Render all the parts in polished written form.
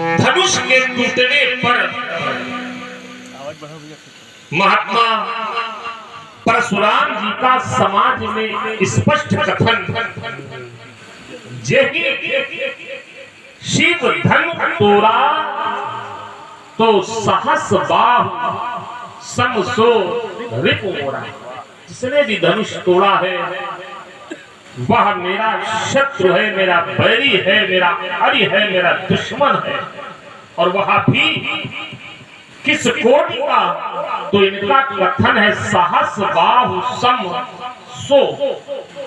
धनुष के टूटने पर महात्मा परशुराम जी का समाज में स्पष्ट कथन, शिव धन तोड़ा तो सहस बाहु समसो रिपु मोरा। जिसने भी धनुष तोड़ा है वह मेरा शत्रु है, मेरा बैरी है, मेरा हरि है, मेरा दुश्मन है। और वह भी किस कोटि का? तो इनका कथन है सहस बाहु सम सो।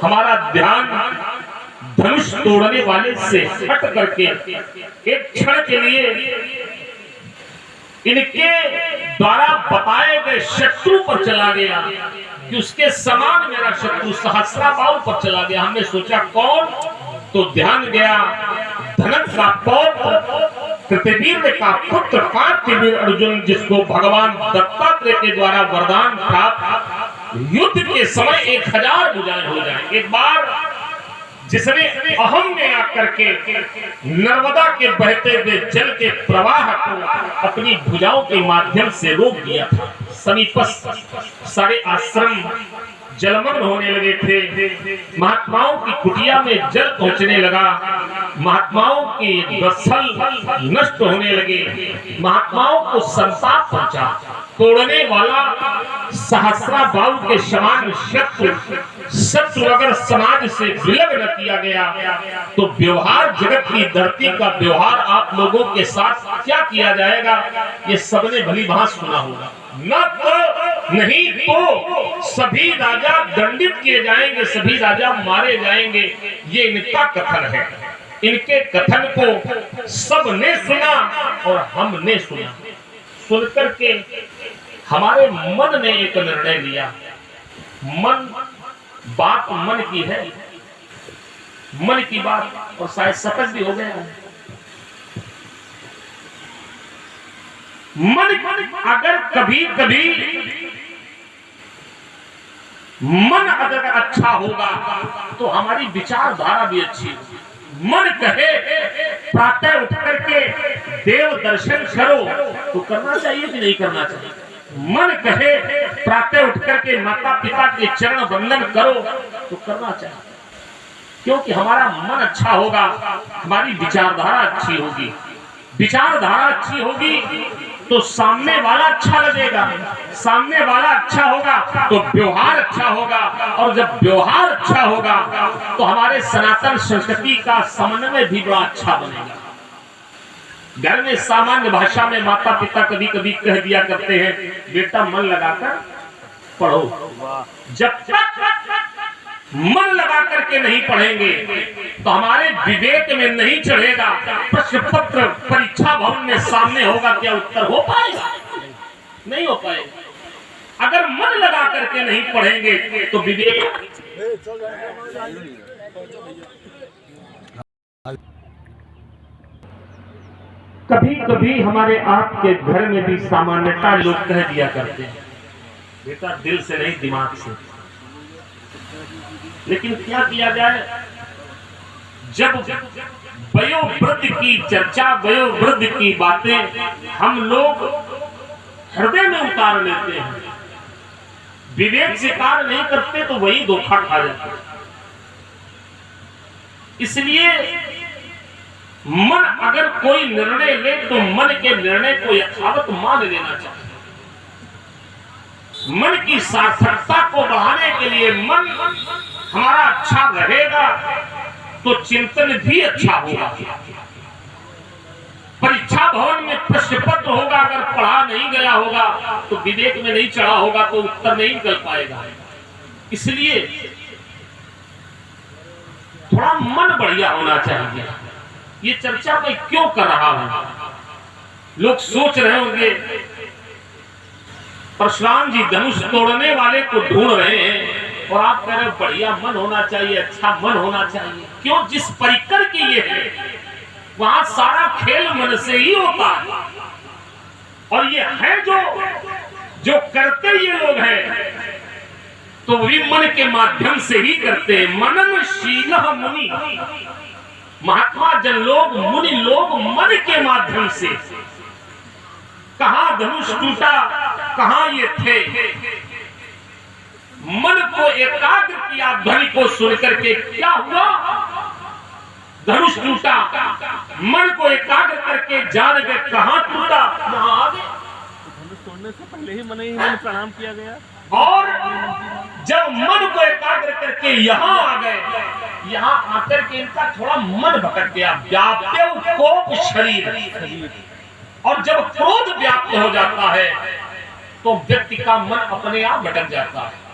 हमारा ध्यान धनुष तोड़ने वाले से हट करके एक क्षण के लिए इनके द्वारा बताए गए शत्रु पर चला गया कि उसके समान मेरा शत्रु सहस्राबाहु पर चला गया। हमने सोचा कौन? तो ध्यान गया धनक का पौत्र कृतवीर का पुत्र कार्तिवीर अर्जुन, जिसको भगवान दत्तात्रेय के द्वारा वरदान प्राप्त, युद्ध के समय 1000 भुजाएं हो जाए। एक बार जिसने अहम में आकर के नर्मदा के बहते हुए जल के प्रवाह को अपनी भुजाओं के माध्यम से रोक दिया था। समीपस्थ सारे आश्रम जलमग्न होने लगे थे। महात्माओं की कुटिया में जल पहुंचने लगा। महात्माओं के वत्सल नष्ट होने लगे। महात्माओं को संताप पहुंचा। तोड़ने वाला सहस्राबाहु के समान शत्रु अगर समाज से विलग न किया गया तो व्यवहार, जगत की धरती का व्यवहार आप लोगों के साथ क्या किया जाएगा, ये सबने भली भांति सुना होगा। न तो नहीं तो सभी राजा दंडित किए जाएंगे, सभी राजा मारे जाएंगे। ये इनका कथन है। इनके कथन को सबने सुना और हमने सुना। सुनकर के हमारे मन ने एक निर्णय लिया। बात मन की है, मन की बात, और शायद सफल भी हो गया है। मन अगर कभी मन अगर अच्छा होगा तो हमारी विचारधारा भी अच्छी होगी। मन कहे प्रातः उठ करके देव दर्शन करो तो करना चाहिए कि नहीं करना चाहिए? मन कहे प्रातः उठ करके माता पिता के चरण वंदन करो तो करना चाहिए, क्योंकि हमारा मन अच्छा होगा, हमारी विचारधारा अच्छी होगी। विचारधारा अच्छी होगी तो सामने वाला अच्छा लगेगा, सामने वाला अच्छा होगा तो व्यवहार अच्छा होगा, और जब व्यवहार अच्छा होगा तो हमारे सनातन संस्कृति का समन्वय भी बड़ा अच्छा बनेगा। घर में सामान्य भाषा में माता पिता कभी कभी कह दिया करते हैं, बेटा मन लगाकर पढ़ो। जब मन लगा करके नहीं पढ़ेंगे तो हमारे विवेक में नहीं चढ़ेगा। प्रश्न पत्र परीक्षा भवन में सामने होगा, क्या उत्तर हो पाएगा? नहीं हो पाएगा। अगर मन लगा करके नहीं पढ़ेंगे तो विवेक। कभी कभी हमारे आपके घर में भी सामान्यता लोग कह दिया करते हैं, बेटा दिल से नहीं दिमाग से। लेकिन क्या किया जाए, जब वयोवृद्ध की चर्चा, वयोवृद्ध की बातें हम लोग हृदय में उतार लेते हैं, विवेक से कार्य नहीं करते तो वही धोखा खा जाते हैं। इसलिए मन अगर कोई निर्णय ले तो मन के निर्णय को यथावत मान लेना चाहिए। मन की सार्थकता को बढ़ाने के लिए मन हमारा अच्छा रहेगा तो चिंतन भी अच्छा होगा। परीक्षा भवन में प्रश्न पत्र होगा, अगर पढ़ा नहीं गया होगा तो विवेक में नहीं चढ़ा होगा तो उत्तर नहीं निकल पाएगा। इसलिए थोड़ा मन बढ़िया होना चाहिए। ये चर्चा मैं क्यों कर रहा हूं? लोग सोच रहे होंगे परशुराम जी धनुष तोड़ने वाले को ढूंढ रहे हैं और आप कह रहे हो बढ़िया मन होना चाहिए, अच्छा मन होना चाहिए। क्यों? जिस परिकर की ये है वहां सारा खेल मन से ही होता है। और ये है जो करते ये लोग हैं तो भी मन के माध्यम से ही करते हैं। मननशील मुनि महात्मा जन लोग, मुनि लोग मन के माध्यम से, कहां धनुष टूटा, कहां ये थे, मन को एकाग्र किया ध्वनि को सुनकर के। क्या हुआ? धनुष टूटा, मन को एकाग्र करके जान गए कहां टूटा, यहां आ गए। धनुष तोड़ने से पहले ही मन प्रणाम किया गया। और जब मन को एकाग्र करके यहां आ गए, यहां आकर के इनका थोड़ा मन भटक गया। व्याप्य कोप शरीर, और जब क्रोध व्याप्त हो जाता है तो व्यक्ति का मन अपने आप भटक जाता है।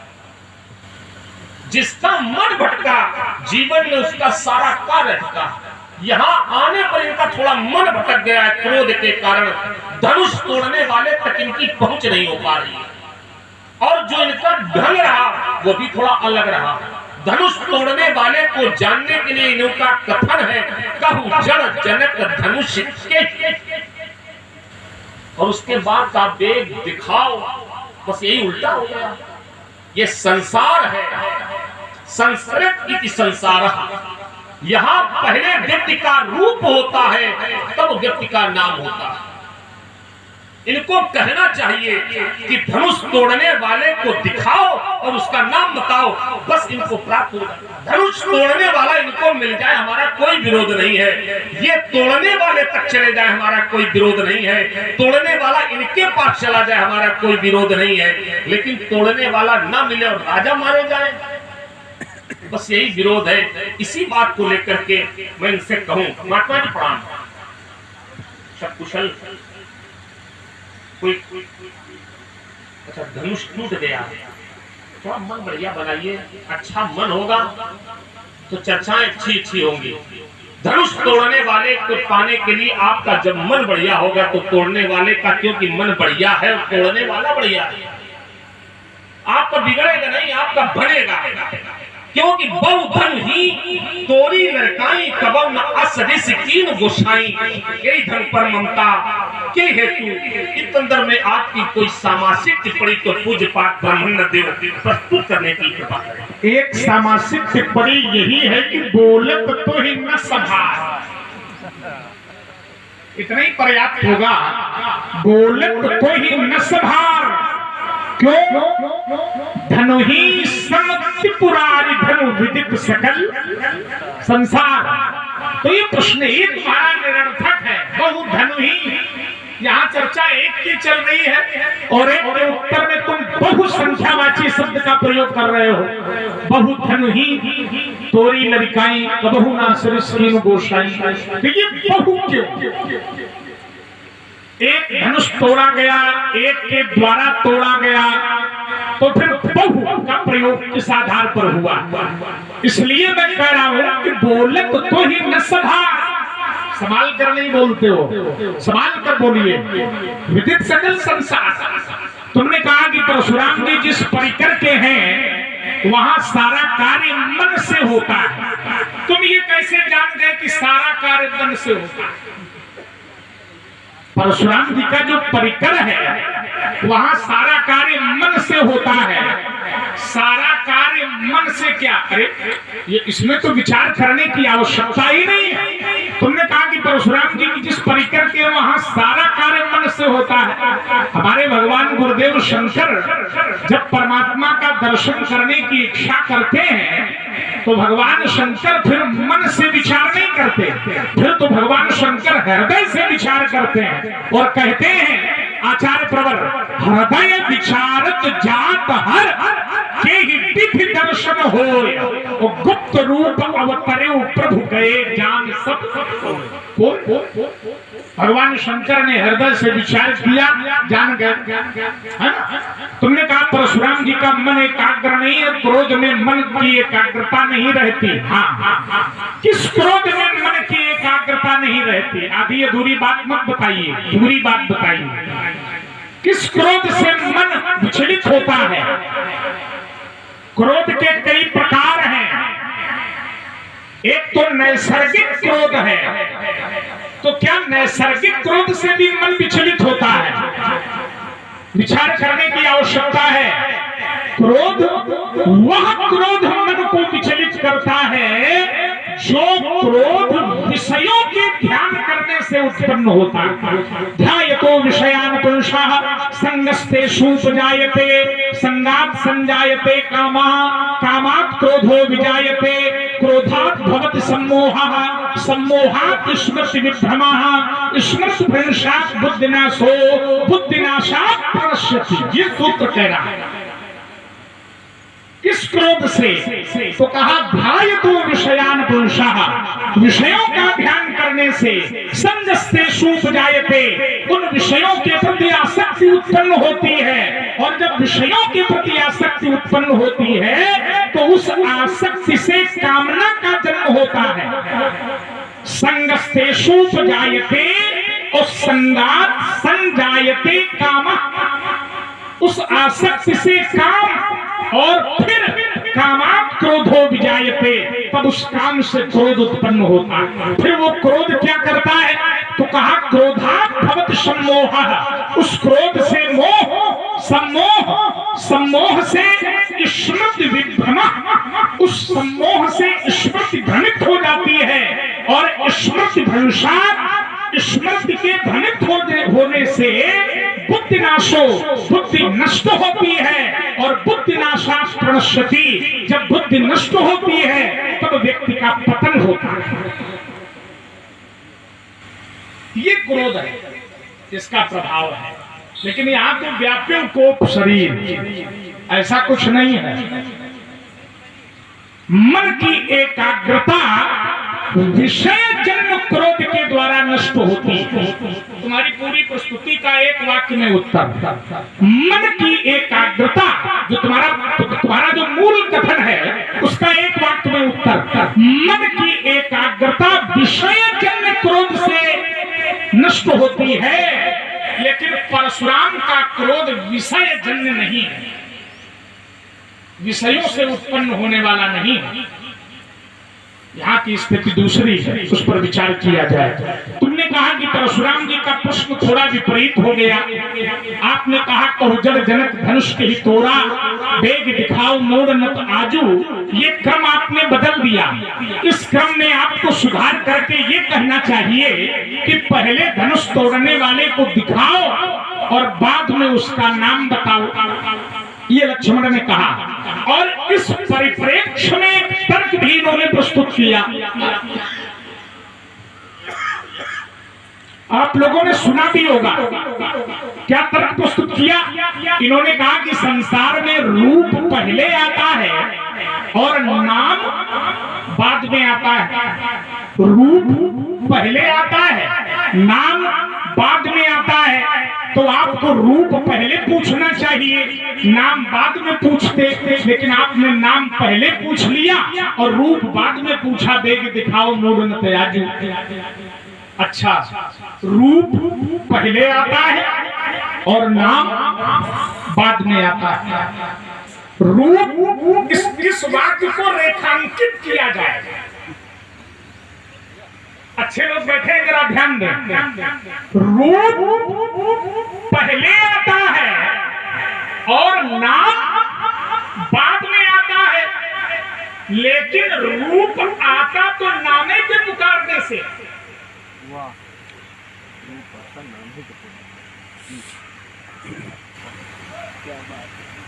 जिसका मन भटका, जीवन में उसका सारा कार्य भटका। यहां आने पर इनका थोड़ा मन भटक गया है क्रोध के कारण। धनुष तोड़ने वाले तक इनकी पहुंच नहीं हो पा रही है, और जो इनका ढंग रहा वो भी थोड़ा अलग रहा। धनुष तोड़ने वाले को जानने के लिए इनका कथन है, कहूं जड़ जनक धनुष के, और उसके बाद का वेग दिखाओ, बस यही उल्टा हो गया। ये संसार है, संस्कृत इति संसार। यहां पहले व्यक्ति का रूप होता है, तब व्यक्ति का नाम होता है। इनको कहना चाहिए कि धनुष तोड़ने वाले को दिखाओ और उसका नाम बताओ, बस इनको प्राप्त होगा। धनुष तोड़ने वाला इनको मिल जाए, हमारा कोई विरोध नहीं है। ये तोड़ने वाले तक चले जाए, हमारा कोई विरोध नहीं है। तोड़ने वाला इनके पास चला जाए, हमारा कोई विरोध नहीं है। लेकिन तोड़ने वाला ना मिले और राजा मारे जाए, बस यही विरोध है। इसी बात को लेकर के मैं इनसे कहूं, महात्मा जी प्रणाम, सब कुशल। कोई अच्छा, धनुष टूट गया, थोड़ा मन बढ़िया बनाइए, अच्छा मन होगा तो चर्चाएं अच्छी होंगी। धनुष तोड़ने वाले को पाने के लिए आपका जब मन बढ़िया होगा तो तोड़ने वाले का, क्योंकि मन बढ़िया है और तोड़ने वाला बढ़िया है, आपका बिगड़ेगा नहीं, आपका बनेगा। क्योंकि बहु धन ही तोरी लड़काई, कबौ न असरिस कीन गोसाई। यही धन पर ममता के हेतु इस अंदर में आपकी कोई सामासिक टिप्पणी तो पूज्य पाठ ब्राह्मण देव प्रस्तुत करने की कृपा करें। एक सामासिक टिप्पणी यही है कि बोलत तो ही न सभार, इतना ही पर्याप्त होगा। बोलत तो ही न सभार, क्यों? धनु ही समति पुरारी, धनु विदित सकल संसार। तो ये प्रश्न ही तुम्हारा निरर्थक है। बहु धनु ही, यहाँ चर्चा एक की चल रही है और एक के उत्तर में तुम बहु संख्यावाची शब्द का प्रयोग कर रहे हो। बहु धनु ही तोरी लड़काई, कबहु ना सरिस कीन गोसाई। तो ये बहु क्यों? एक धनुष तोड़ा गया, एक के द्वारा तोड़ा गया, तो फिर बहु का प्रयोग किस आधार पर हुआ? इसलिए मैं कह रहा हूं कि बोलत तो ही न सभा। संभाल कर नहीं बोलते हो, संभाल कर बोलिए। विदित सकल संसार, तुमने कहा कि परशुराम जी जिस परिकर के हैं वहां सारा कार्य मन से होता है। तुम ये कैसे जान गए कि सारा कार्य मन से होता है? परशुराम जी का जो परिकर है वहां सारा कार्य मन से होता है। सारा कार्य मन से क्या? अरे ये इसमें तो विचार करने की आवश्यकता ही नहीं है। तुमने कहा कि परशुराम जी की जिस परिकर के वहां सारा कार्य मन से होता है। हमारे भगवान गुरुदेव शंकर जब परमात्मा का दर्शन करने की इच्छा करते हैं तो भगवान शंकर फिर मन से विचार नहीं करते, फिर तो भगवान शंकर हृदय से विचार करते हैं और कहते हैं आचार्य प्रवर, हृदय विचारत जात हर के ही विधि दर्शन होय, और गुप्त रूप अवतरे प्रभु गए जान सब। भगवान शंकर ने हृदय से विचार किया, जान गए, है ना? तुमने कहा परशुराम जी का मन एकाग्र नहीं है, क्रोध में मन की एकाग्रता नहीं रहती। हाँ, किस क्रोध में मन की एकाग्रता नहीं रहती? आधी अधूरी बात मत बताइए, पूरी बात बताइए। किस क्रोध से मन विचलित होता है? क्रोध के कई प्रकार हैं। एक तो नैसर्गिक क्रोध है, तो क्या नैसर्गिक क्रोध से भी मन विचलित होता है? विचार करने की आवश्यकता है। क्रोध वह क्रोध मन को विचलित करता है जो क्रोध विषयों के ध्यान करने से उत्पन्न होता है। ध्यायतो विषयान पुरुषः संगस्तेषु उपजायते, संगात् संजायते कामः, कामात् क्रोधो विजायते, क्रोधात् भवति सम्मोहः, सम्मोहात् स्मृति विभ्रमः, स्मृति भ्रंशात् बुद्धिनाशो, बुद्धिनाशात् प्रणश्यति। ये सूत्र कह रहा है इस क्रोध से। तो कहा ध्यायतो विषयान पुरुषः, विषयों का ध्यान करने से संगस्तेषु उपजायते, उन विषयों के प्रति आसक्ति उत्पन्न होती है। और जब विषयों के प्रति आसक्ति उत्पन्न होती है तो उस आसक्ति से कामना का जन्म होता है। संगस्तेषु उपजायते और संगात् संजायते कामः, उस आसक्ति से काम, और फिर कामात् क्रोधो विजायते, तब उस काम से क्रोध उत्पन्न होता है। फिर वो क्रोध क्या करता है? तो कहा क्रोधात् भवति सम्मोहः, उस क्रोध से मोह, सम्मोह, सम्मोह से स्मृति विभ्रमः, उस सम्मोह से स्मृति भ्रमित हो जाती है। और स्मृति भ्रंशात्, स्मृति के भ्रमित होने से बुद्धि नाशो, बुद्धि नष्ट होती है। और बुद्धि नाशात् प्रणश्यति, जब बुद्धि नष्ट होती है तब व्यक्ति का पतन होता है। ये क्रोध है, इसका प्रभाव है। लेकिन यहाँ तो व्याप्य कोप शरीर, ऐसा कुछ नहीं है। मन की एकाग्रता विषय जन्य क्रोध के द्वारा नष्ट होती है। तुम्हारी पूरी प्रस्तुति का एक वाक्य में उत्तर, मन की एकाग्रता, जो तुम्हारा जो मूल कथन है उसका एक वाक्य में उत्तर, मन की एकाग्रता विषय जन्य क्रोध से नष्ट होती है। लेकिन परशुराम का क्रोध विषय जन्य नहीं है, विषयों से उत्पन्न होने वाला नहीं है। यहाँ की स्थिति दूसरी है, उस पर विचार किया जाए। तुमने कहा कि परशुराम जी का प्रश्न थोड़ा विपरीत हो गया। आपने कहा कहुजड़ जनक धनुष के ही तोड़ा, वेग दिखाओ मोड़ नत आजू। ये क्रम आपने बदल दिया। इस क्रम में आपको सुधार करके ये कहना चाहिए कि पहले धनुष तोड़ने वाले को दिखाओ और बाद में उसका नाम बताओ। ये लक्ष्मण ने कहा। और इस परिप्रेक्ष्य में तर्क भी इन्होंने प्रस्तुत किया। आप लोगों ने सुना भी होगा। क्या तर्क प्रस्तुत किया? इन्होंने कहा कि संसार में रूप पहले आता है और नाम बाद में आता है। रूप पहले आता है, नाम बाद में आता है। तो आपको रूप पहले पूछना चाहिए, नाम बाद में पूछते। लेकिन आपने नाम पहले पूछ लिया और रूप बाद में पूछा। वेग दिखाओ मोड़ नत आजू। अच्छा, रूप पहले आता है और नाम बाद में आता है। रूप इस वाक्य को रेखांकित किया जाएगा। अच्छे लोग बैठे हैं, जरा ध्यान दें। रूप पहले आता है और नाम बाद में आता है। लेकिन रूप आता तो नामे के पुकारने से।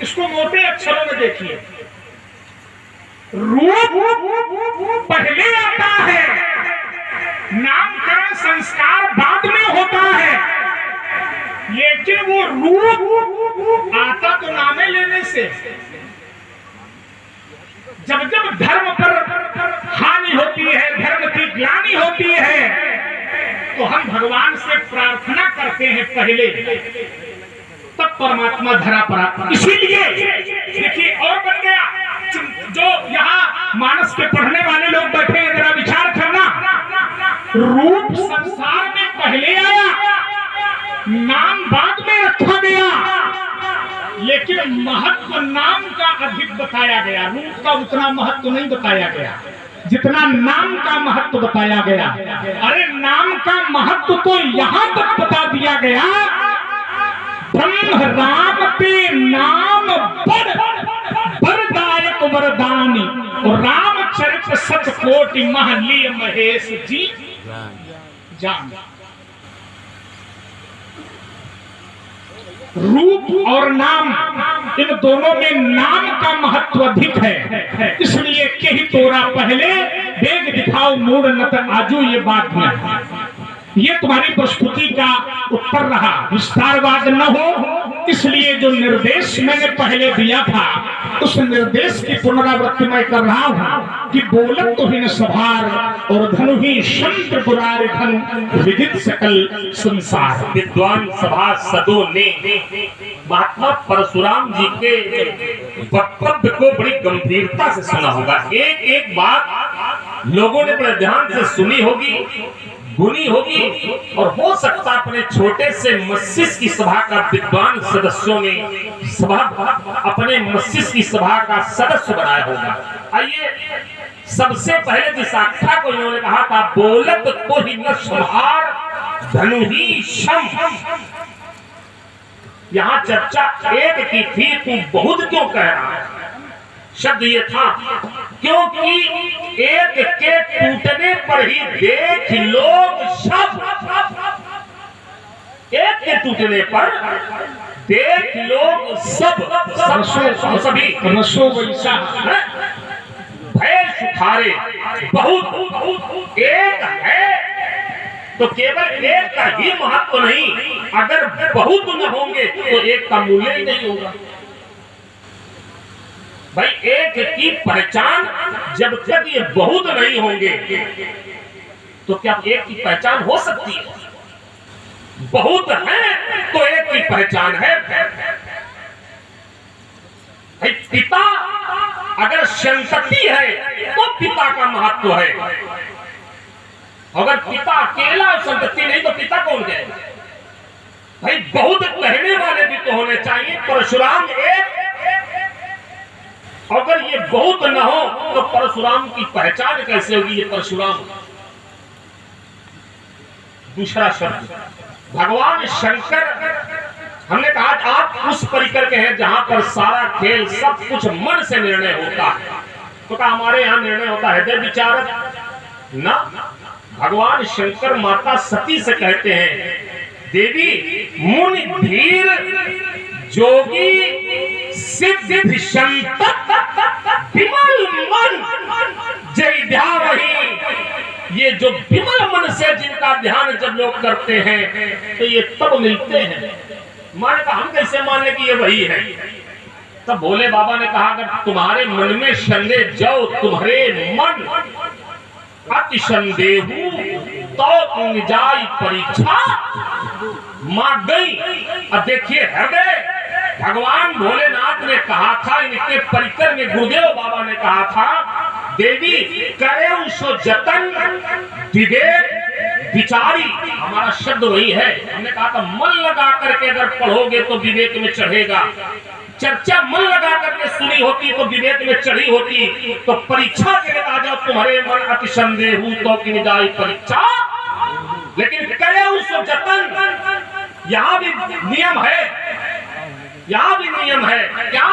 इसको मोटे अक्षरों में देखिए। रूप पहले आता है, नामकरण संस्कार बाद में होता है। लेकिन वो रूप आता तो नामे लेने से। जब जब धर्म पर हानि होती है, धर्म की ग्लानि होती है, तो हम भगवान से प्रार्थना करते हैं पहले, तब परमात्मा धरा पर आता। इसीलिए देखिए, और बन गया। जो यहाँ मानस के पढ़ने वाले लोग बैठे हैं, जरा विचार करना। रूप संसार में पहले आया, नाम बाद में रखा गया। लेकिन महत्व नाम का अधिक बताया गया, रूप का उतना महत्व नहीं बताया गया जितना नाम का महत्व बताया गया। अरे नाम का महत्व तो यहां तक बता दिया गया, ब्रह्म राम के नाम बड़दायक वरदानी। और राम रामचरित सतकोटि महलीय महेश जी जान। रूप और नाम, इन दोनों में नाम का महत्व अधिक है, इसलिए के ही तोरा पहले वेग दिखाओ मूड नत आजू, ये बात में ये तुम्हारी प्रस्तुति का उत्तर रहा। विस्तारवाद न हो, इसलिए जो निर्देश मैंने पहले दिया था उस निर्देश की पुनरावृत्ति मैं कर रहा हूं कि बोलत तो ही न सभार और धनु ही शंत्र पुरार धनु विदित सकल संसार। विद्वान सभासदों ने महात्मा परशुराम जी के वक्तव्य को बड़ी गंभीरता से सुना होगा। एक एक बात लोगों ने बड़े ध्यान से सुनी होगी, गुनी होगी, और हो सकता अपने छोटे से मस्जिद की सभा का विद्वान सदस्यों ने सभा अपने मस्जिद की सभा का सदस्य बनाया होगा। आइए, सबसे पहले जिस आख्या को इन्होंने कहा था, बोलत तो ही न संहार धनु ही शम, यहाँ चर्चा एक की थी, तू बहुत क्यों कह रहा है। शब्द ये था क्योंकि एक के टूटने पर ही देख लोग सब, एक के टूटने पर देख लोग सब सभी रसो वैसा भय सुखारे बहुत एक है, तो केवल एक का ही महत्व नहीं, अगर बहुत न होंगे तो एक का मूल्य ही नहीं होगा। भाई एक की पहचान जब तक ये बहुत नहीं होंगे तो क्या एक की पहचान हो सकती है? बहुत है तो एक की पहचान है। भाई पिता अगर संतति है तो पिता का महत्व है, अगर पिता अकेला संतति नहीं तो पिता कौन कहेगा? भाई बहुत कहने वाले भी तो होने चाहिए। परशुराम एक, अगर ये बहुत न हो तो परशुराम की पहचान कैसे होगी? ये परशुराम। दूसरा शब्द भगवान शंकर, हमने कहा आप उस परिकर के हैं जहां पर सारा खेल सब कुछ मन से निर्णय होता है, तो क्या हमारे यहाँ निर्णय होता है हृदय विचार ना? भगवान शंकर माता सती से कहते हैं, देवी मुनि धीर जोगी सिद्ध संत विमल मन जय ध्यावही। ये जो विमल मन से जिनका ध्यान जब लोग करते हैं तो ये तब मिलते हैं। माने कहा हम कैसे मान ले कि ये वही है? तब भोले बाबा ने कहा, अगर तुम्हारे मन में संदेह जो तुम्हारे मन अति संदेहू तो निजाई परीक्षा मार गई। अब देखिए हृदय, भगवान भोलेनाथ ने कहा था, इनके परिकर में गुरुदेव बाबा ने कहा था, देवी करे उसो जतन विवेक विचारी। हमारा शब्द वही है, हमने कहा था मन लगा करके अगर पढ़ोगे तो विवेक में चढ़ेगा। चर्चा मन लगा करके सुनी होती तो विवेक में चढ़ी होती। तो परीक्षा के लिए आ जाओ, तुम्हारे मन अति संदेह तो कि निजाई परीक्षा। लेकिन करे उसो जतन, यहाँ भी नियम है, यहाँ भी नियम है। क्या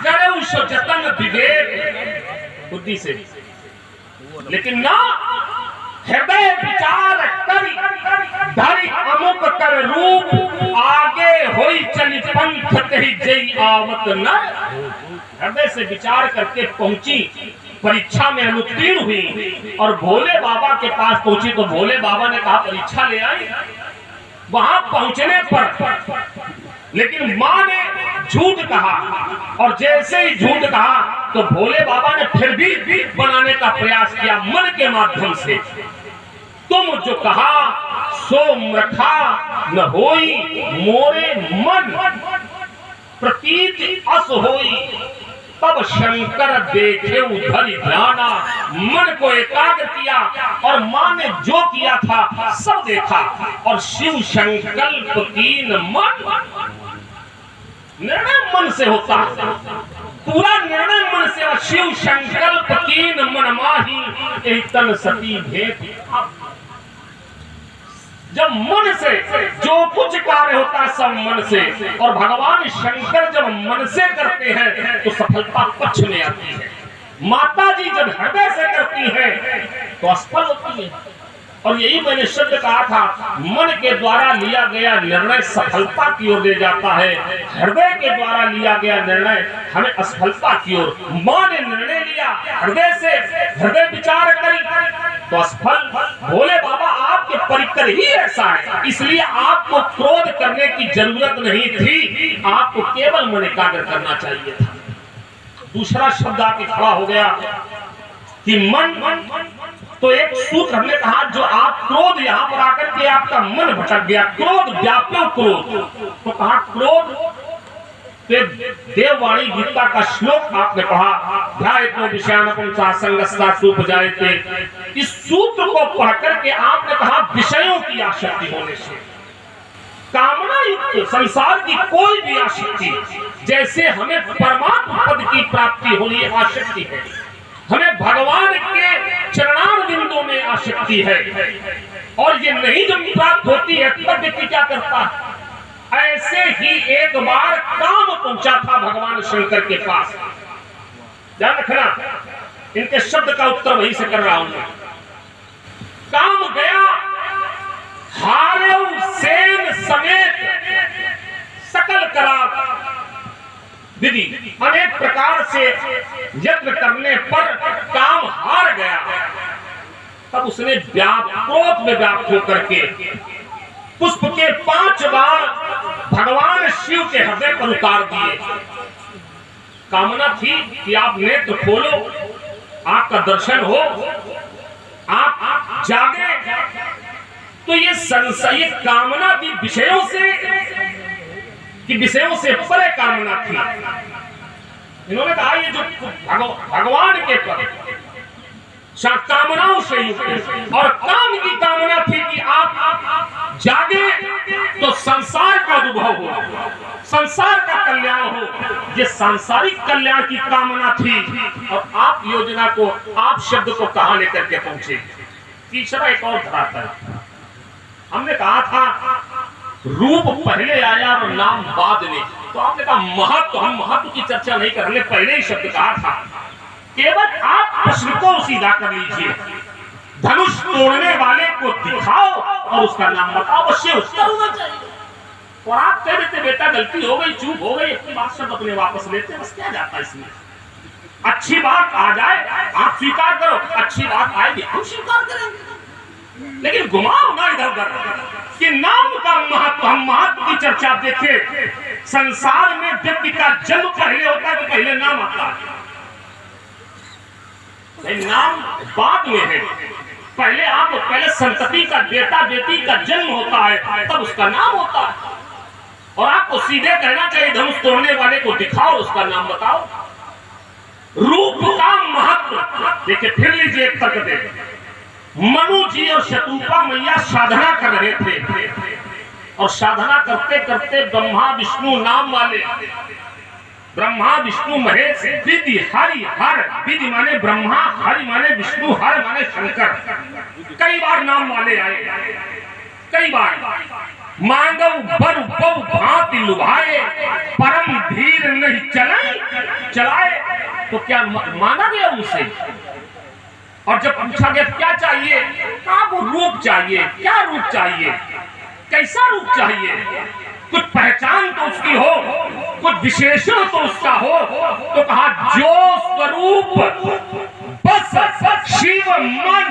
करे उसो जतन विवेक बुद्धि से, लेकिन ना हृदय विचार करी धरि अमुक कर रूप आगे होई चली पंथ कही जई आवत न। हृदय से विचार करके पहुंची, परीक्षा में अनुत्तीर्ण हुई और भोले बाबा के पास पहुंची तो भोले बाबा ने कहा परीक्षा ले आई। वहां पहुंचने पर लेकिन मां ने झूठ कहा, और जैसे ही झूठ कहा तो भोले बाबा ने फिर भी बनाने का प्रयास किया मन के माध्यम से। तुम जो कहा सो रखा न होई मोरे मन प्रतीत अस होई। तब शंकर देखे उधर ध्याना, मन को एकाग्र किया और मां ने जो किया था सब देखा। और शिव संकल्प कीन मन, निर्णय मन से होता है, पूरा निर्णय मन से। शिव संकल्प कीन मन माही तन सती भेंट। जब मन से जो कुछ कार्य होता है सब मन से, और भगवान शंकर जब मन से करते हैं तो सफलता पक्ष में आती है। माता जी जब हृदय से करती है तो असफल होती है। और यही मैंने शब्द कहा था, मन के द्वारा लिया गया निर्णय सफलता की ओर ले जाता है, हृदय के द्वारा लिया गया निर्णय हमें असफलता की ओर। मां ने निर्णय लिया हृदय से, हृदय विचार करी तो असफल। भोले बाबा आपके परिकर ही ऐसा है, इसलिए आपको क्रोध करने की जरूरत नहीं थी, आपको केवल मन एकाग्र करना चाहिए था। दूसरा शब्द आके खड़ा हो गया कि मन, तो एक सूत्र हमने कहा, जो आप क्रोध यहां पर आकर के आपका मन भटक गया, क्रोध व्याप्यो क्रोध, तो कहा क्रोध। देववाणी गीता का श्लोक आपने पढ़ा, ध्यायतो विषयानुपंसा संगस्ता सुपजायते। इस सूत्र को पढ़ करके आपने कहा विषयों की आसक्ति होने से, कामना युक्त संसार की कोई भी आसक्ति, जैसे हमें परमात्मा पद की प्राप्ति होनी आसक्ति है, हमें भगवान के चरणार बिंदु में आसक्ति है, और ये नहीं जब प्राप्त होती है तब व्यक्ति क्या करता है। ऐसे ही एक बार काम पहुंचा था भगवान शंकर के पास, ध्यान रखना, इनके शब्द का उत्तर वहीं से कर रहा हूं मैं। काम गया, हारेव सेन समेत सकल करा विधि, अनेक प्रकार से यत्न करने पर काम हार गया। तब उसने क्रोध में व्याप्त होकर के पुष्प के 5 बार भगवान शिव के हृदय पर उतार दिए। कामना थी कि आप नेत्र खोलो, आपका दर्शन हो, आप जागे। तो ये संशय, ये कामना भी विषयों से कि विषयों से परे कामना थी। इन्होंने कहा ये जो भगवान के पद कामनाओं से युक्त, और काम की कामना थी कि आप जागे तो संसार का अनुभव हो, संसार का कल्याण हो। ये सांसारिक कल्याण की कामना थी, और आप योजना को, आप शब्द को कहां लेकर के पहुंचे। तीसरा एक और धरातल, हमने कहा था रूप पहले आया और नाम बाद में। तो आपने कहा महत्व, हम महत्व की चर्चा नहीं कर रहे, पहले ही शब्द कहा था। केवल आप प्रश्न को सीधा कर लीजिए, धनुष तोड़ने वाले को दिखाओ और उसका नाम बताओ, अवश्य उसका होना चाहिए। और आप कह देते बेटा गलती हो गई, चूक हो गई, अपनी बात शब्द अपने वापस लेते, बस क्या जाता है इसमें। अच्छी बात आ जाए आप स्वीकार करो, अच्छी बात आएगी हम स्वीकार करेंगे, लेकिन घुमाओ ना इधर उधर कि नाम का महत्व। हम महत्व की चर्चा देखें, संसार में व्यक्ति का जन्म पहले होता है तो पहले नाम आता है, नाम बाद में है। पहले संतति का, बेटा बेटी का जन्म होता है, तब उसका नाम होता है। और आपको सीधे कहना चाहिए धनुष तोड़ने वाले को दिखाओ, उसका नाम बताओ। रूप का महत्व देखिए, फिर लीजिए एक तर्क दे। मनु जी और शतरूपा मैया साधना कर रहे थे, और साधना करते करते ब्रह्मा विष्णु नाम वाले, ब्रह्मा विष्णु महेश, विधि हरि हर, विधि माने ब्रह्मा, हरि माने विष्णु, हर माने शंकर, कई बार नाम वाले आए, कई बार। मांगव बर बहु भांति लुभाए, परम धीर नहीं चलाए। तो क्या माना गया उनसे? और जब पूछा गया क्या चाहिए, कहा वो रूप चाहिए। क्या रूप चाहिए, कैसा रूप चाहिए? कुछ पहचान तो उसकी हो, कुछ विशेषण तो उसका हो। तो कहा जो स्वरूप बस शिव मन।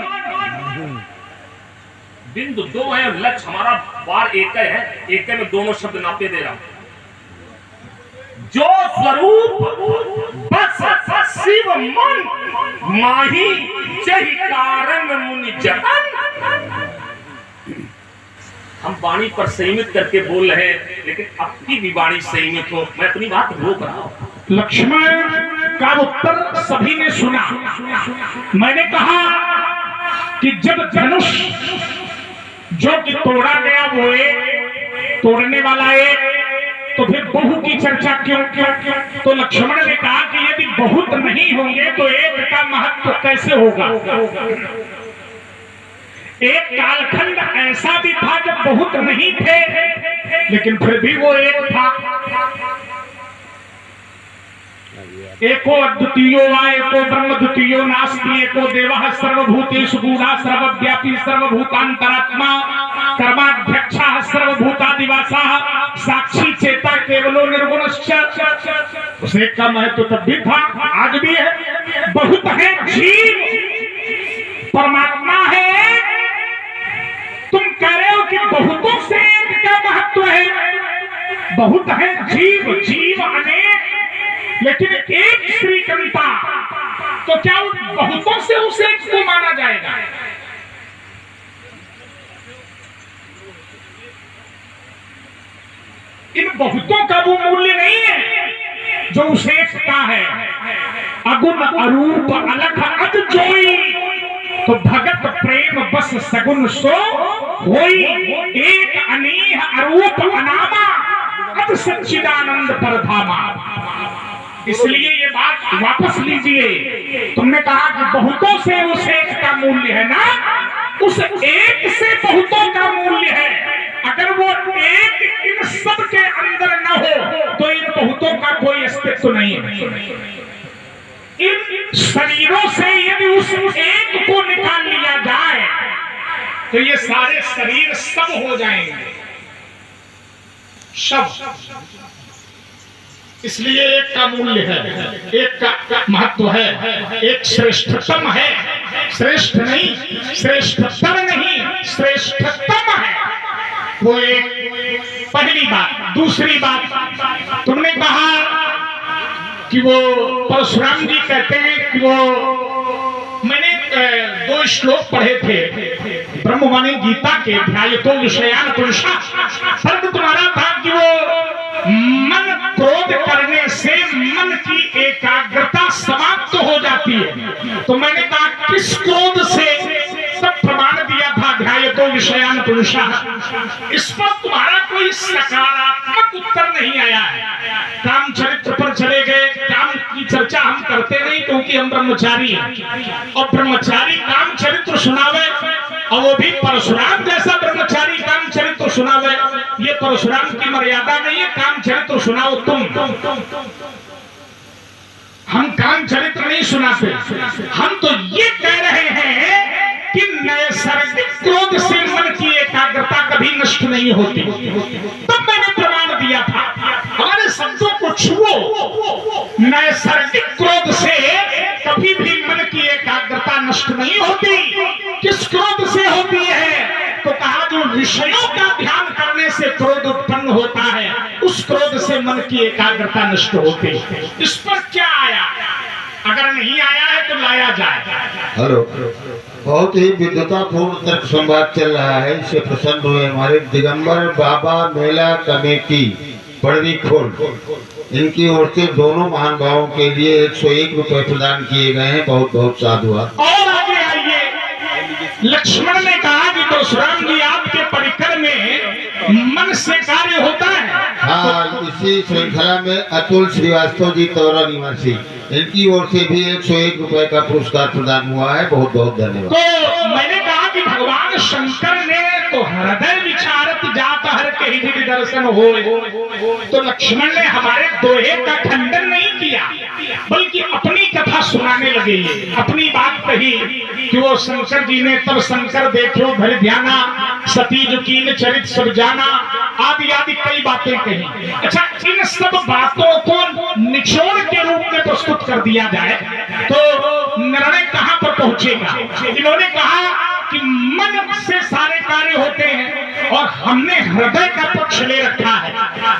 बिंदु दो है, लक्ष्य हमारा बार एक है, एक में दोनों शब्द नापे दे रहा हूं। जो स्वरूप बस शिव मन, माही जहि कारण मुनि जतन। हम वाणी पर संयमित करके बोल रहे हैं, लेकिन आपकी भी वाणी संयमित हो। मैं अपनी बात रोक रहा हूं। लक्ष्मण का उत्तर सभी ने सुना। मैंने कहा कि जब धनुष जो कि तोड़ा गया वो एक, तोड़ने वाला एक, तो फिर बहु की चर्चा क्यों? तो लक्ष्मण ने कहा कि यदि बहुत नहीं होंगे तो एक का महत्व कैसे होगा? एक कालखंड ऐसा भी था जब बहुत नहीं थे, लेकिन फिर भी वो एक था। एको अद्वितीयो वा एको ब्रह्म द्वितीयो नास्ति एको देवः सर्वभूतेषु गूढ़ः सर्वव्यापी सर्वभूतांतरात्मा कर्माध्यक्षः सर्वभूतादिवासः साक्षी चेता केवलो निर्गुणश्च। उसे का महत्व तब भी था, आज भी है। बहुत है जीव, परमात्मा है। तुम कह रहे हो कि बहुतों से एक का महत्व है। बहुत है जीव, जीव अनेक, लेकिन एक श्रीकंता, तो क्या बहुतों से उसे एक को माना जाएगा? इन बहुतों का वो मूल्य नहीं है जो उसे एक का है। अगुण अरूप अलख अद जोई, तो भगत प्रेम बस सगुन सो होई। एक अनीह अरूप अनामा अद सच्चिदानंद परधामा। इसलिए ये बात वापस लीजिए। तुमने कहा कि बहुतों से उस एक का मूल्य है ना, उस एक से बहुतों का मूल्य है। अगर वो एक इन सब के अंदर न हो तो इन बहुतों का कोई अस्तित्व नहीं है। इन शरीरों से यदि उस एक को निकाल लिया जाए तो ये सारे शरीर सब हो जाएंगे, सब। इसलिए एक का मूल्य है, एक का महत्व है, एक श्रेष्ठतम है। श्रेष्ठ नहीं, श्रेष्ठतर नहीं, श्रेष्ठतम है वो एक। पहली बात। दूसरी बात, तुमने कहा कि वो परशुराम जी कहते हैं कि वो, मैंने 2 श्लोक पढ़े थे ब्रह्मवाणी गीता के, ध्यायतो विषयान पुरुषा। फर्क तुम्हारा था कि वो मन क्रोध करने से मन की एकाग्रता समाप्त हो जाती है। तो मैंने कहा किस क्रोध से, सब प्रमाण दिया था ध्यायतो विषयान पुरुषा। इस पर तुम्हारा कोई सकारात्मक उत्तर नहीं आया है। काम चरित्र पर चले गए। काम की चर्चा हम करते नहीं क्योंकि हम ब्रह्मचारी हैं, और ब्रह्मचारी काम चरित्र सुनावे, और वो भी परशुराम जैसा ब्रह्मचारी काम चरित्र सुनावे। ये परशुराम की मर्यादा नहीं है, काम चरित्र सुनाओ तुम। हम काम चरित्र नहीं सुनाते। हम तो ये कह रहे हैं कि नैसर्गिक क्रोध से मन की एकाग्रता कभी नष्ट नहीं होती। तब मैंने प्रमाण दिया था, हमारे शब्दों को छुओ। नैसर्गिक क्रोध से कभी भी मन की एकाग्रता नष्ट नहीं होती। किस क्रोध से होती है? तो कहा जो विषयों का ध्यान करने से क्रोध उत्पन्न होता है, उस क्रोध से मन की एकाग्रता नष्ट होती है। इस पर क्या आया? अगर नहीं आया है तो लाया जाए। हेलो, बहुत ही विद्वतापूर्ण तर्क संवाद चल रहा है। इससे प्रसन्न हुए हमारे दिगंबर बाबा मेला कमेटी पड़वी खोल, इनकी ओर से दोनों महानुभावों के लिए 101 रुपए प्रदान किए गए हैं। बहुत बहुत साधुवाद। और आगे आइए। लक्ष्मण ने कहा कि परशुराम जी आपके परिकर में मन से कार्य होता है। हाँ, इसी श्रृंखला में अतुल श्रीवास्तव जी तौरा निवासी, इनकी ओर से भी 101 रुपए का पुरस्कार प्रदान हुआ है। बहुत बहुत धन्यवाद। तो मैंने कहा कि भगवान शंकर ने तो हृदय विचारत जात हर के ही दर्शन हो, तो लक्ष्मण ने हमारे दोहे का खंडन नहीं किया, बल्कि अपनी कथा सुनाने लगे। अपनी बात कही कि वो शंकर जी ने तब शंकर देखो धर ध्याना, सती जो कीन चरित सब जाना, आदि आदि कई बातें कही। अच्छा, इन सब बातों को निचोड़ के रूप में प्रस्तुत कर दिया जाए तो निर्णय कहां पर पहुंचेगा? इन्होंने कहा कि मन से सारे कार्य होते हैं और हमने हृदय का पक्ष ले रखा है।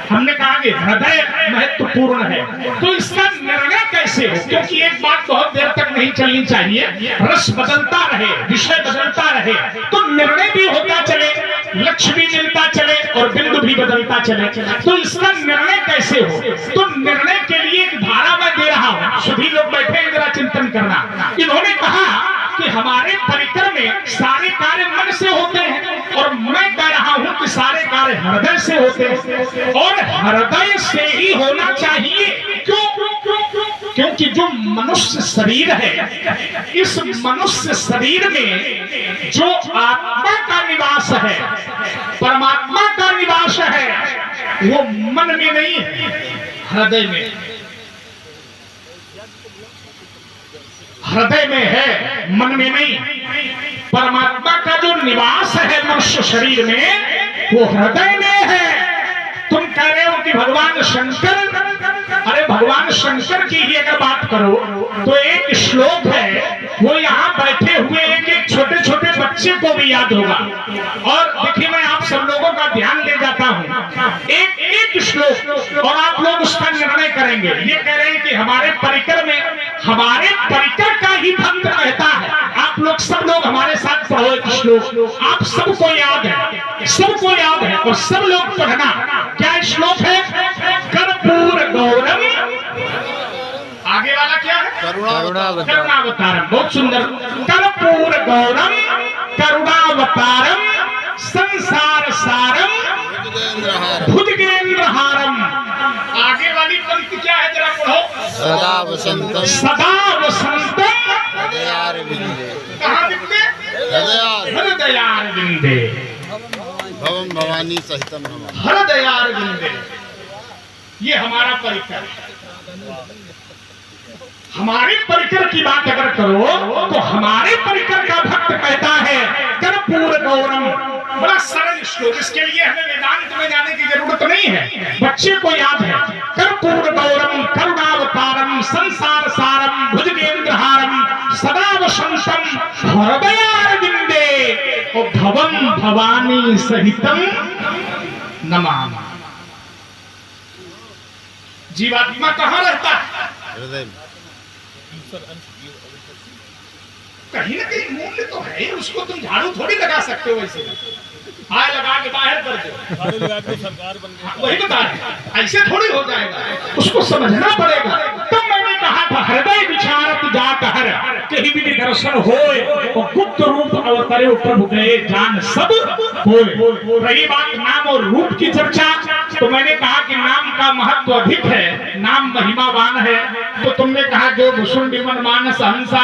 हमने कहा कि हृदय महत्वपूर्ण है, तो इसका निर्णय कैसे हो? क्योंकि एक बात बहुत देर तक नहीं चलनी चाहिए, रस बदलता रहे, विषय बदलता रहे, तो निर्णय भी होता चले, लक्ष्य भी मिलता चले और बिंदु भी बदलता चले। तो इसका निर्णय कैसे हो? तो निर्णय के लिए एक धारा मैं दे रहा हूं, सभी लोग बैठे हैं, जरा चिंतन करना। इन्होंने कहा कि हमारे परिकर में सारे कार्य मन से होते हैं, और मैं कह रहा हूं कि सारे कार्य हृदय से होते हैं, और हृदय से ही होना चाहिए। क्यों? क्योंकि जो मनुष्य शरीर है, इस मनुष्य शरीर में जो आत्मा का निवास है, परमात्मा का निवास है, वो मन में नहीं है, हृदय में। हृदय में है, मन में नहीं। परमात्मा का जो निवास है मनुष्य शरीर में वो हृदय में है। तुम कह रहे हो कि भगवान शंकर, अरे भगवान शंकर की ही अगर बात करो तो एक श्लोक है, वो यहाँ बैठे हुए एक छोटे छोटे बच्चे को भी याद होगा। और देखिए मैं आप सब लोगों का ध्यान ले जाता हूँ, एक एक श्लोक, और आप लोग उसका निर्णय करेंगे। ये कह रहे हैं कि हमारे परिकर में, हमारे परिकर का ही भक्त कहता है। आप लोग सब लोग हमारे साथ पढ़ो एक श्लोक, आप सबको याद है, सबको याद है, और सब लोग पढ़ना। क्या श्लोक है? कर्पूर गौरम, आगे वाला क्या है? करुणावतारम। बहुत सुंदर। कर्पूर गौरम करुणावतारम संसार सारम भुजगेंद्रहारम। आगे वाली पंक्ति क्या है, जरा पढ़ो। सदा वसंतम, सदा वसंतम हृदयारविंदे, कहाँ विंदे? हृदयारविंदे, भवम भवानी सहितम नमः। हृदयारविंदे। ये हमारा परिकर है। हमारे परिकर की बात अगर करो तो हमारे परिकर का भक्त कहता है कर्पूर गौरम। बड़ा सरल श्लोक, इसके लिए हमें वेदांत में जाने की जरूरत नहीं है, बच्चे को याद है। कर्पूर गौरम करुणावतारम संसार सारम भुजगेंद्रहारम सदा वसंतम हृदयारविंदे और भवम भवानी सहितम नमामि। जीवात्मा कहाँ रहता है? हृदय में। कहीं ना कहीं मूल्य तो है, उसको तुम झाड़ू थोड़ी लगा सकते हो वैसे, आय लगा के बाहर कर दो, सरकार बन गई। वही बता रहे, ऐसे थोड़ी हो जाएगा, उसको समझना पड़ेगा। तब मैंने कहा था हृदय विचारत जात हर, कहीं भी दर्शन होए और गुप्त रूप अवतरे प्रभु गए जान सब होए। रही बात नाम और रूप की चर्चा, तो मैंने कहा कि नाम का महत्व अधिक है, नाम महिमावान है। तो तुमने कहा जो भूषण विमन मानस हंसा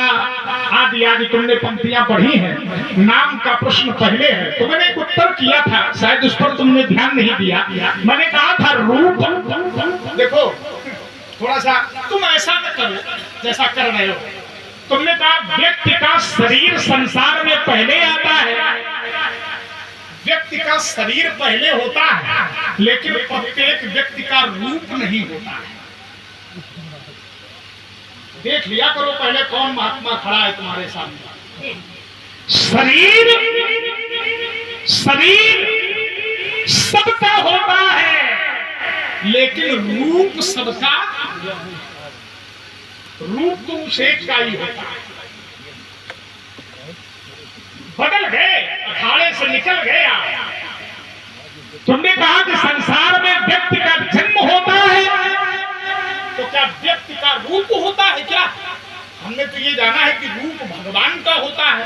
आदि आदि तुमने पंक्तियां पढ़ी हैं, नाम का प्रश्न पहले है। तो मैंने एक उत्तर किया था, शायद उस पर तुमने ध्यान नहीं दिया। मैंने कहा था रूप, देखो थोड़ा सा तुम ऐसा न करो जैसा कर रहे हो। तुमने कहा व्यक्ति का शरीर संसार में पहले आता है, व्यक्ति का शरीर पहले होता है, लेकिन प्रत्येक व्यक्ति का रूप नहीं होता है। देख लिया करो पहले कौन महात्मा खड़ा है तुम्हारे सामने। शरीर सबका होता है, लेकिन रूप सबका, रूप तो उस एक का ही होता है। बदल गए, अखाड़े से निकल गए आप। तुमने कहा कि संसार में व्यक्ति का जन्म होता है, तो क्या व्यक्ति का रूप होता है क्या? हमने तो ये जाना है कि रूप भगवान का होता है,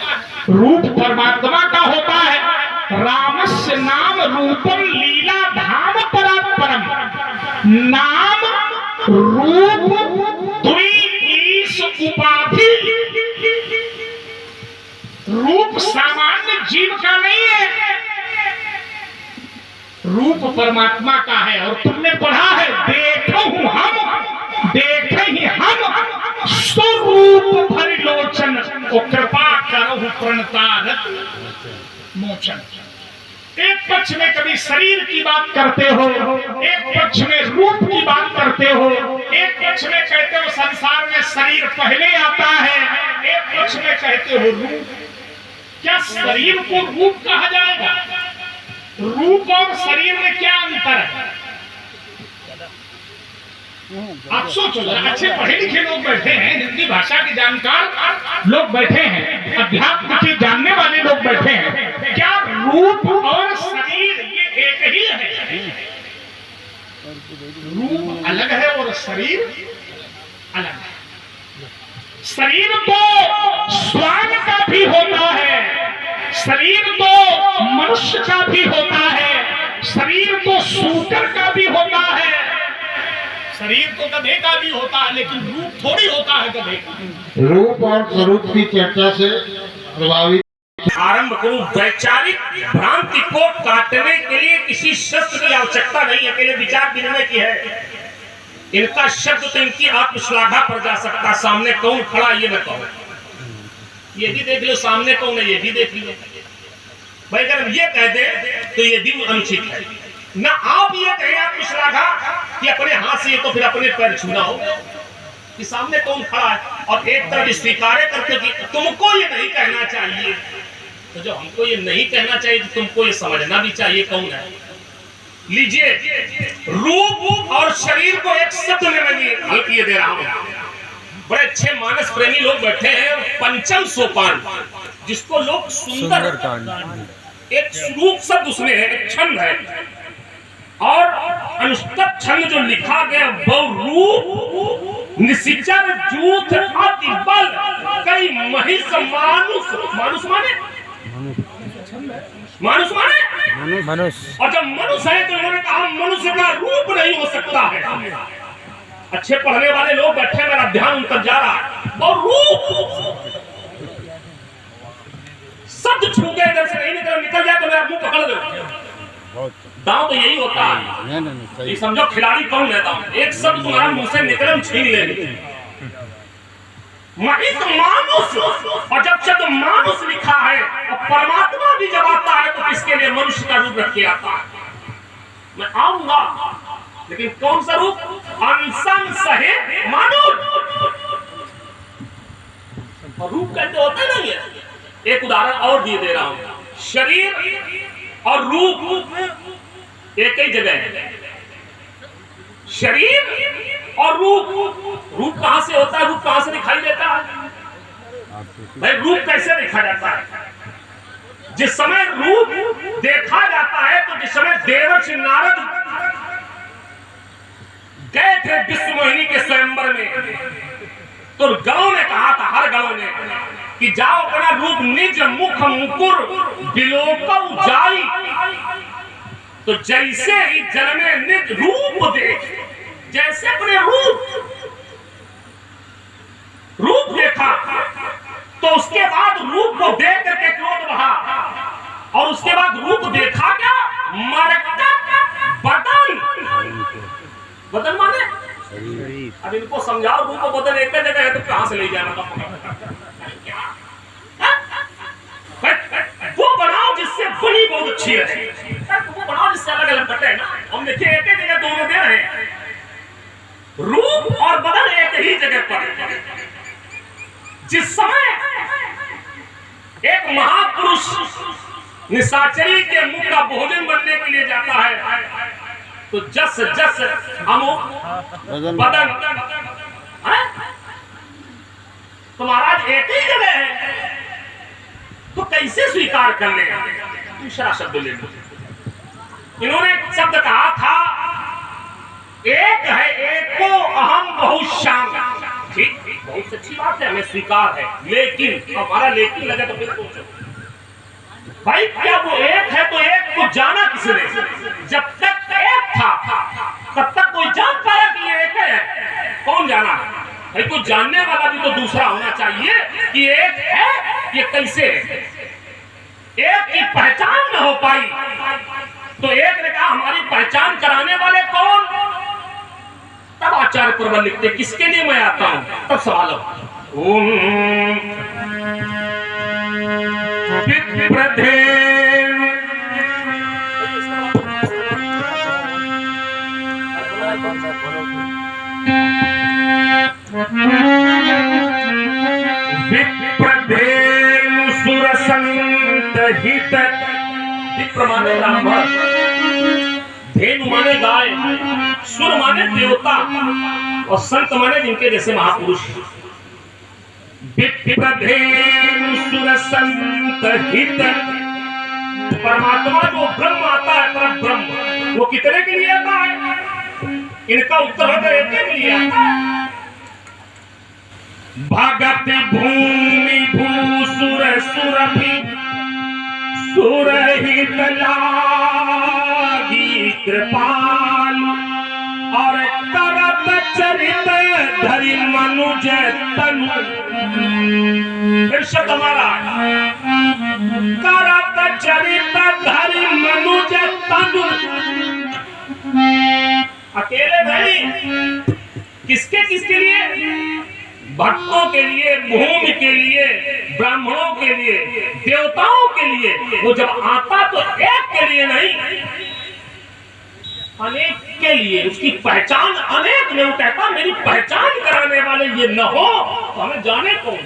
रूप परमात्मा का होता है। रामस्य नाम रूपम लीला धाम परात्परम। नाम रूप द्वि ईश उपाधि। रूप सामान्य जीव का नहीं है, रूप परमात्मा का है। और तुमने पढ़ा है देखो हम, देखे ही हम स्वरूप परिलोचन ओ कृपा करहु प्रणतारत मोचन। एक पक्ष में कभी शरीर की बात करते हो, एक पक्ष में रूप की बात करते हो, एक पक्ष में कहते हो संसार में शरीर पहले आता है, एक पक्ष में कहते हो रूप। क्या शरीर को रूप कहा जाएगा? रूप और शरीर में क्या अंतर है? आप सोचो, अच्छे पढ़े लिखे लोग बैठे हैं, हिंदी भाषा के जानकार लोग बैठे हैं, अध्यात्म के जानने वाले लोग बैठे हैं। क्या रूप और शरीर ये एक ही है? रूप अलग है और शरीर अलग है। शरीर तो स्वान का भी होता है, शरीर तो मनुष्य का भी होता है, शरीर तो सूकर का भी होता है, शरीर तो गधे का भी होता है, लेकिन रूप थोड़ी होता है गधे का। रूप और स्वरूप की चर्चा से प्रभावित आरंभ करूं। वैचारिक भ्रांति को काटने के लिए किसी शस्त्र की आवश्यकता नहीं है, अकेले विचार विनिमय की है। इनका शब्द तो इनकी आत्मश्लाघा पर जा सकता, सामने कौन खड़ा ये मैं कहूं। ये भी देख लो सामने कौन है, ये भी देख लो भाई। अगर हम ये कह दें तो ये भी अनुचित है ना। आप ये कहें आप कुशलाघा कि अपने हाथ से, तो फिर अपने पैर छूना हो कि सामने कौन खड़ा है। और एक तरफ स्वीकार करते कि तुमको ये नहीं कहना चाहिए, तो जो हमको ये नहीं कहना चाहिए तो तुमको ये समझना भी चाहिए कौन है। लीजिए, रूप और शरीर को एक शब्द में मैं हल किए दे रहा हूं। बड़े अच्छे मानस प्रेमी लोग बैठे हैं। पंचम सोपान जिसको लोग सुंदर कांड, एक रूप शब्द उसमें है, एक छंद है और अनुष्टप छंद जो लिखा गया वो रूप निशिचर जूथ अति बल कई महिष मानुष। मानुष माने मानुष माने मनुष्य। और जब मनुष्य है तो उन्होंने कहा मनुष्य का रूप नहीं हो सकता है। अच्छे पढ़ने वाले लोग बैठे, मेरा ध्यान उन तक जा रहा है। और रूप शब्द छू के इधर से नहीं निकल जाए तो मेरा मुंह पकड़ दो। दांव तो यही होता है। ये समझो खिलाड़ी कौन है दांव। एक शब्द तुम्हारा मुंह से निकले हम छीन लेंगे। मानुष, और जब शब्द मानुष लिखा है और परमात्मा भी जब आता है तो किसके लिए मनुष्य का रूप रख के आता है। मैं आऊंगा लेकिन कौन सा रूप? अनसन सहे मानुष। और रूप कहते होता नहीं है। एक उदाहरण और दिए दे रहा हूं। शरीर और रूप एक ही जगह है। शरीर और रूप कहां से होता है? रूप कहां से दिखाई देता है भाई? रूप कैसे देखा जाता है? जिस समय रूप देखा जाता है तो जिस समय देवर्षि नारद गए थे विश्व मोहिनी के स्वयंवर में, तो गणों ने कहा था, हर गणों ने, कि जाओ अपना रूप निज मुख मुकुर बिलोकऊ जाई। तो जैसे ही जन ने निज रूप देख, जैसे अपने रूप देखा तो उसके बाद रूप को देख करके क्रोध बढ़ा। और उसके बाद रूप देखा क्या? मरकत बदन। बदन माने अब इनको समझाओ। रूप और बदन एक जगह है तो कहां से ले जाना? वो बनाओ जिससे बड़ी बहुत अच्छी है। वो बनाओ जिससे अलग अलग कटे ना। हम देखिए एक ही जगह दोनों दे रहे हैं। रूप और बदन एक ही जगह पर। जिस समय एक महापुरुष निशाचरी के मुख का भोजन बनने के लिए जाता है तो जस जस बदन तो महाराज एक ही जगह है तो कैसे स्वीकार कर ले? दूसरा शब्द ले लो। इन्होंने एक शब्द कहा था, एक है एक को अहम बहुत शाम। ठीक, बहुत अच्छी बात है, हमें स्वीकार है। लेकिन हमारा लेकिन लगे तो फिर सोचो भाई, क्या वो एक है तो एक को जाना किसने? जब तक एक था तब तक कोई जान पाया कि ये एक है? कौन जाना भाई? कोई जानने वाला भी तो दूसरा होना चाहिए कि एक है ये कैसे है। एक की पहचान न हो पाई तो एक ने कहा हमारी पहचान कराने वाले कौन? तब आचार्य प्रबल लिखते किसके लिए मैं आता हूं? तब सवाल धेनु माने गाय, सुर माने देवता और संत माने जिनके जैसे महापुरुष। विप्रधेनु सुर संत हित। परमात्मा जो ब्रह्म आता है, परम ब्रह्म, वो कितने के लिए आता है? इनका उत्तर है एक के लिए आता है। भगत भूमि भूसुर सुरभि सुरहित लागी कृपाल और करत चरित धरि मनुज तनु। फिर शब्द हमारा करत चरित धरि मनुज तनु। अकेले नहीं, किसके किसके लिए? भक्तों के लिए, भूमि के लिए, ब्राह्मणों के लिए, देवताओं के लिए। वो जब आता तो एक के लिए नहीं, अनेक के लिए। उसकी पहचान अनेक में। वो कहता मेरी पहचान कराने वाले ये न हो तो हमें जाने कौन।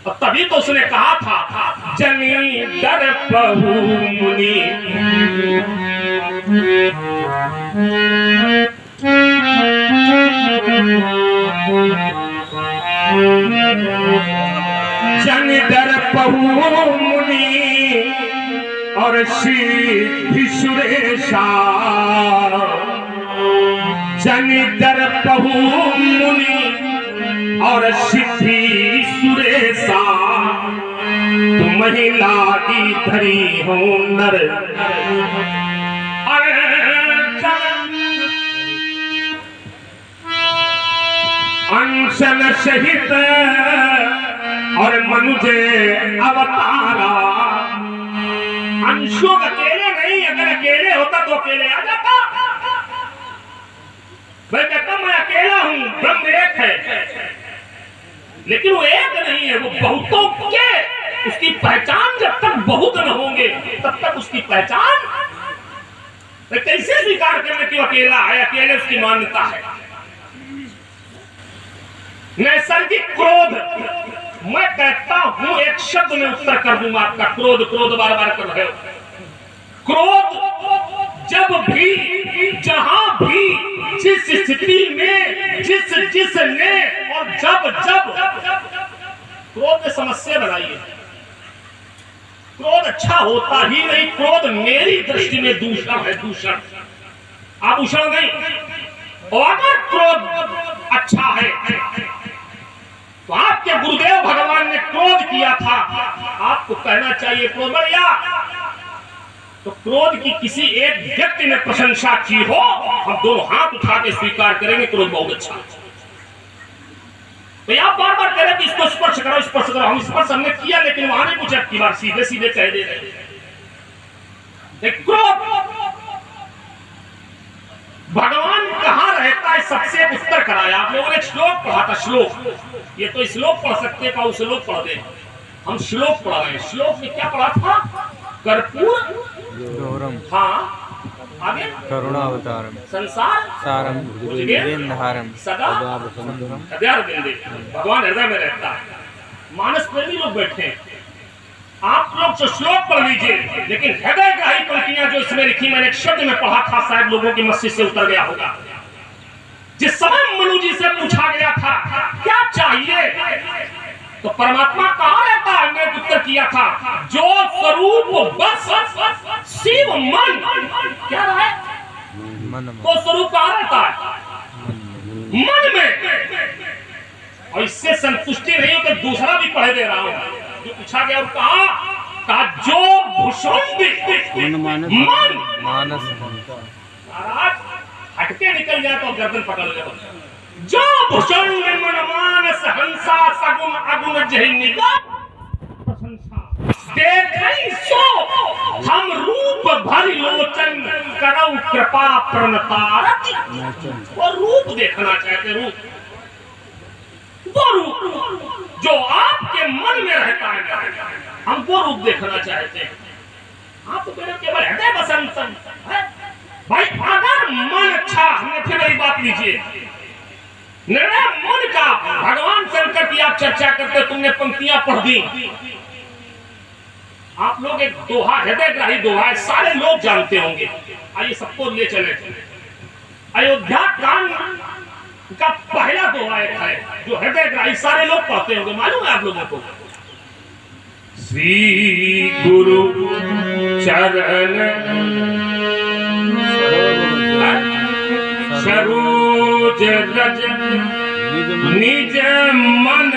और तभी तो उसने कहा था जनी दर पहु मुनि, जन दर पहु मुनि और सिद्धि सुरेशा, जन दर पहु मुनि और सिद्धि सुरेशा, तुम ही लागी धरी हो नर अंशन सहित और मनुजे अवतारा। अंशों अकेले नहीं, अगर अकेले होता तो अकेले आ जाता। मैं कहता मैं अकेला हूं, ब्रह्म एक है, लेकिन वो एक नहीं है, वो बहुतों के। उसकी पहचान जब तक बहुत न होंगे तब तक उसकी पहचान कैसे स्वीकार करने की अकेला है, अकेले उसकी मान्यता है। नैसर्गिक क्रोध, मैं कहता हूं एक शब्द में उत्तर कर दूंगा आपका। क्रोध क्रोध बार बार कर रहे हो। क्रोध जब भी, जहां भी, जिस स्थिति में, जिसने और जब क्रोध ने समस्या बनाई है। क्रोध अच्छा होता ही नहीं। क्रोध मेरी दृष्टि में दूषण है, दूषण, आभूषण नहीं। और अगर क्रोध अच्छा है तो आपके गुरुदेव भगवान ने क्रोध किया था, आपको कहना चाहिए क्रोध बढ़िया। तो क्रोध की किसी एक व्यक्ति ने प्रशंसा की हो, हम दोनों हाथ उठा के स्वीकार करेंगे क्रोध बहुत अच्छा। तो आप बार बार कह रहे कि इसको स्पर्श करो, स्पर्श करो। हम स्पर्श हमने किया, लेकिन वहां नहीं कुछ की बार सीधे सीधे कह दे रहे। क्रोध भगवान कहाँ रहता है, सबसे एक उत्तर कराया। आप लोगों ने श्लोक पढ़ा था, श्लोक। ये तो श्लोक पढ़ सकते का श्लोक पढ़ दे, हम श्लोक पढ़ रहे हैं। श्लोक में क्या पढ़ा था? कर्पूर गौरम, हाँ आगे करुणावतारम, संसार सारम, वेदहारम, सदा हृदय बिंदे। भगवान हृदय में रहता है। मानस प्रेमी लोग बैठे हैं, आप लोग जो श्लोक पढ़ लीजिए, लेकिन हृदय ग्राही पंक्तियां जो इसमें लिखी, मैंने एक शब्द में पढ़ा था, शायद लोगों की मस्तिष्क से उतर गया होगा। जिस समय मनु जी से पूछा गया था क्या चाहिए, तो परमात्मा कहाँ रहता है, मैंने उत्तर किया था जो स्वरूप बस शिव मन। क्या रहा है? तो स्वरूप कहाँ रहता है? मन में। और इससे संतुष्टि नहीं हो तो दूसरा भी पढ़ दे रहा हूं जो पूछा गया। और कहा जो भूषण मन मानस, हटके निकल जाए तो गर्दन पकड़ ले। जो भूषण मन मानस हंसा, सगुन अगुन जहि निगाह प्रशंसा। देखै सो हम रूप भरि लोचन, करौ कृपा प्रणतारति। वो रूप देखना चाहते, रूप, वो रूप जो आपके मन में रहता है, हम वो रूप देखना चाहते हैं। आप तो केवल हृदय बसंत है भाई। अगर मन अच्छा, हमने फिर वही बात लीजिए, निर्णय मन का। भगवान शंकर की आप चर्चा करते, तुमने पंक्तियां पढ़ दी। आप लोग एक दोहा, हृदय ग्राही दोहा है, सारे लोग जानते होंगे। आइए सबको ले चले। अयोध्या कांड का पहला दोहा एक है जो हृदय ग्राही सारे लोग पढ़ते होंगे, मालूम है आप लोगों को? श्री गुरु चरण सरोज रज निज मन।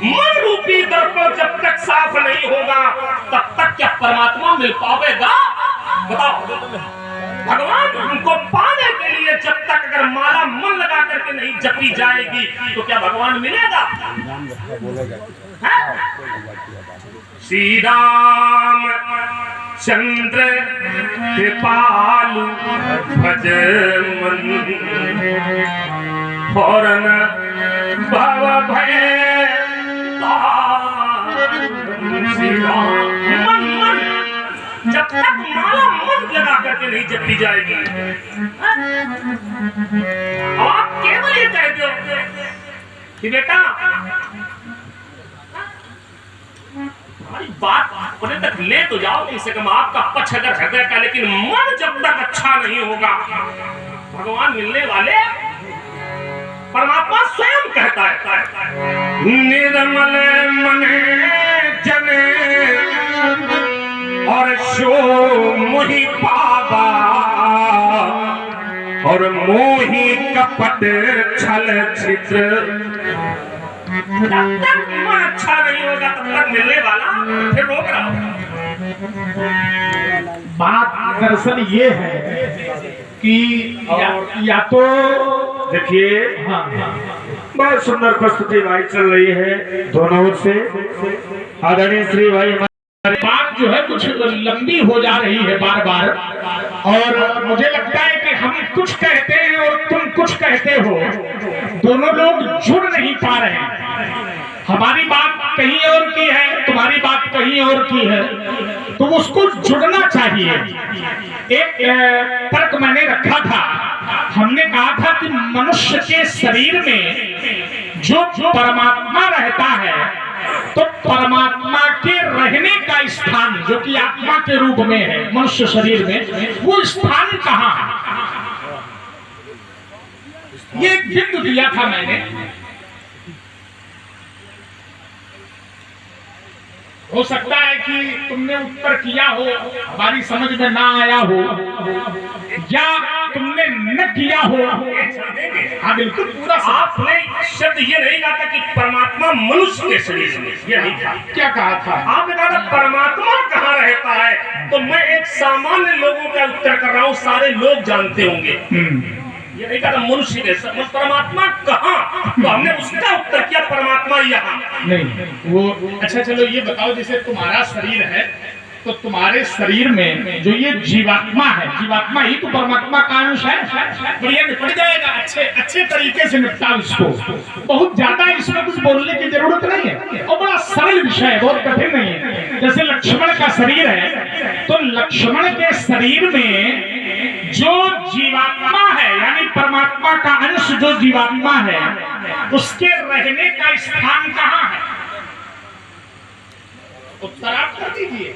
मन रूपी दर्पण जब तक साफ नहीं होगा तब तक क्या परमात्मा मिल पावेगा? बताओ। भगवान हमको पाने के लिए जब तक अगर माला मन लगा करके नहीं जपी जाएगी तो क्या भगवान मिलेगा? श्री राम चंद्र कृपालु भज मन, फौरन बाबा भय मन मन जब तक माला मन लगा करके नहीं जपी जाएगी, आप केवल ये कह दो कि बेटा हमारी बात होने तक ले तो जाओ, कम से कम आपका पक्ष अगर हृदय का, लेकिन मन जब तक अच्छा नहीं होगा, भगवान मिलने वाले परमात्मा स्वयं कहता है निर्मल मने जने और शो मोहि पावा और मोहि कपट छल छिद्र। जब तक मन अच्छा नहीं होगा तब तक मिलने वाला फिर रोक रहा होगा। बात दरअसल ये है कि या तो देखिए बहुत सुंदर प्रस्तुति भाई चल रही है दोनों ओर से। आदरणीय श्री भाई हमारे बात जो है कुछ लंबी हो जा रही है बार बार, और मुझे लगता है कि हम कुछ कहते हैं और तुम कुछ कहते हो, दोनों लोग जुड़ नहीं पा रहे हैं। हमारी बात कहीं और की है, तुम्हारी बात कहीं और की है, तो उसको जुड़ना चाहिए। एक तर्क मैंने रखा था, हमने कहा था कि मनुष्य के शरीर में जो परमात्मा रहता है, तो परमात्मा के रहने का स्थान जो कि आत्मा के रूप में है मनुष्य शरीर में, वो स्थान कहाँ है? ये एक बिंदु दिया था मैंने। हो सकता है कि तुमने उत्तर किया हो, हमारी समझ में ना आया हो, या तुमने न किया हो। हाँ बिल्कुल पूरा। आपने शब्द ये नहीं कहा था कि परमात्मा मनुष्य के शरीर में, ये नहीं था। क्या कहा था? आपने कहा था परमात्मा कहाँ रहता है, तो मैं एक सामान्य लोगों का उत्तर कर रहा हूँ, सारे लोग जानते होंगे। ये नहीं कहा मनुष्य के परमात्मा कहाँ, तो हमने उसका उत्तर किया परमात्मा यहाँ नहीं। वो अच्छा चलो ये बताओ, जैसे तुम्हारा शरीर है तो तुम्हारे शरीर में जो ये जीवात्मा है, जीवात्मा ही तो परमात्मा का अंश है। बढ़िया निपट जाएगा, अच्छे तरीके से निपटाओ इसको। बहुत ज्यादा इसमें कुछ बोलने की जरूरत नहीं है, और बड़ा सरल विषय है, बहुत कठिन नहीं है। जैसे लक्ष्मण का शरीर है, तो लक्ष्मण के शरीर में जो जीवात्मा है, यानी परमात्मा का अंश जो जीवात्मा है, उसके रहने का स्थान कहाँ है? उत्तर आप कर दीजिए।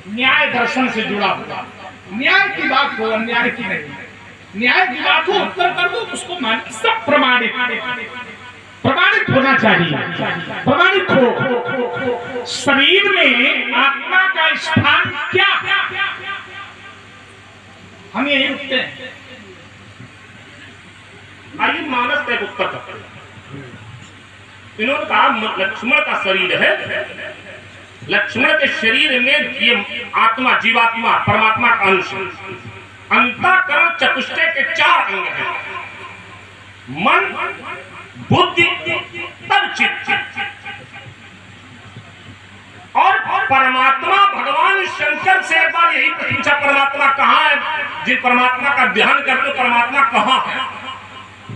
न्याय दर्शन से जुड़ा हुआ, न्याय की बात हो, अन्याय की नहीं। न्याय की बात हो, उत्तर कर दो, उसको मान सब प्रमाणित होना चाहिए। प्रमाणित हो। शरीर में आत्मा का स्थान क्या? हम यही रुकते हैं। आइए मानस का उत्तर करते हैं। इन्होंने कहा लक्ष्मण का शरीर है, लक्ष्मण के शरीर में ये आत्मा जीवात्मा परमात्मा का अंश, अंतःकरण चतुष्टय के 4 अंग हैं, मन बुद्धि तब चित्त। और परमात्मा भगवान शंकर से एक बार यही पूछा परमात्मा कहाँ है, जिन परमात्मा का ध्यान करते परमात्मा कहाँ है,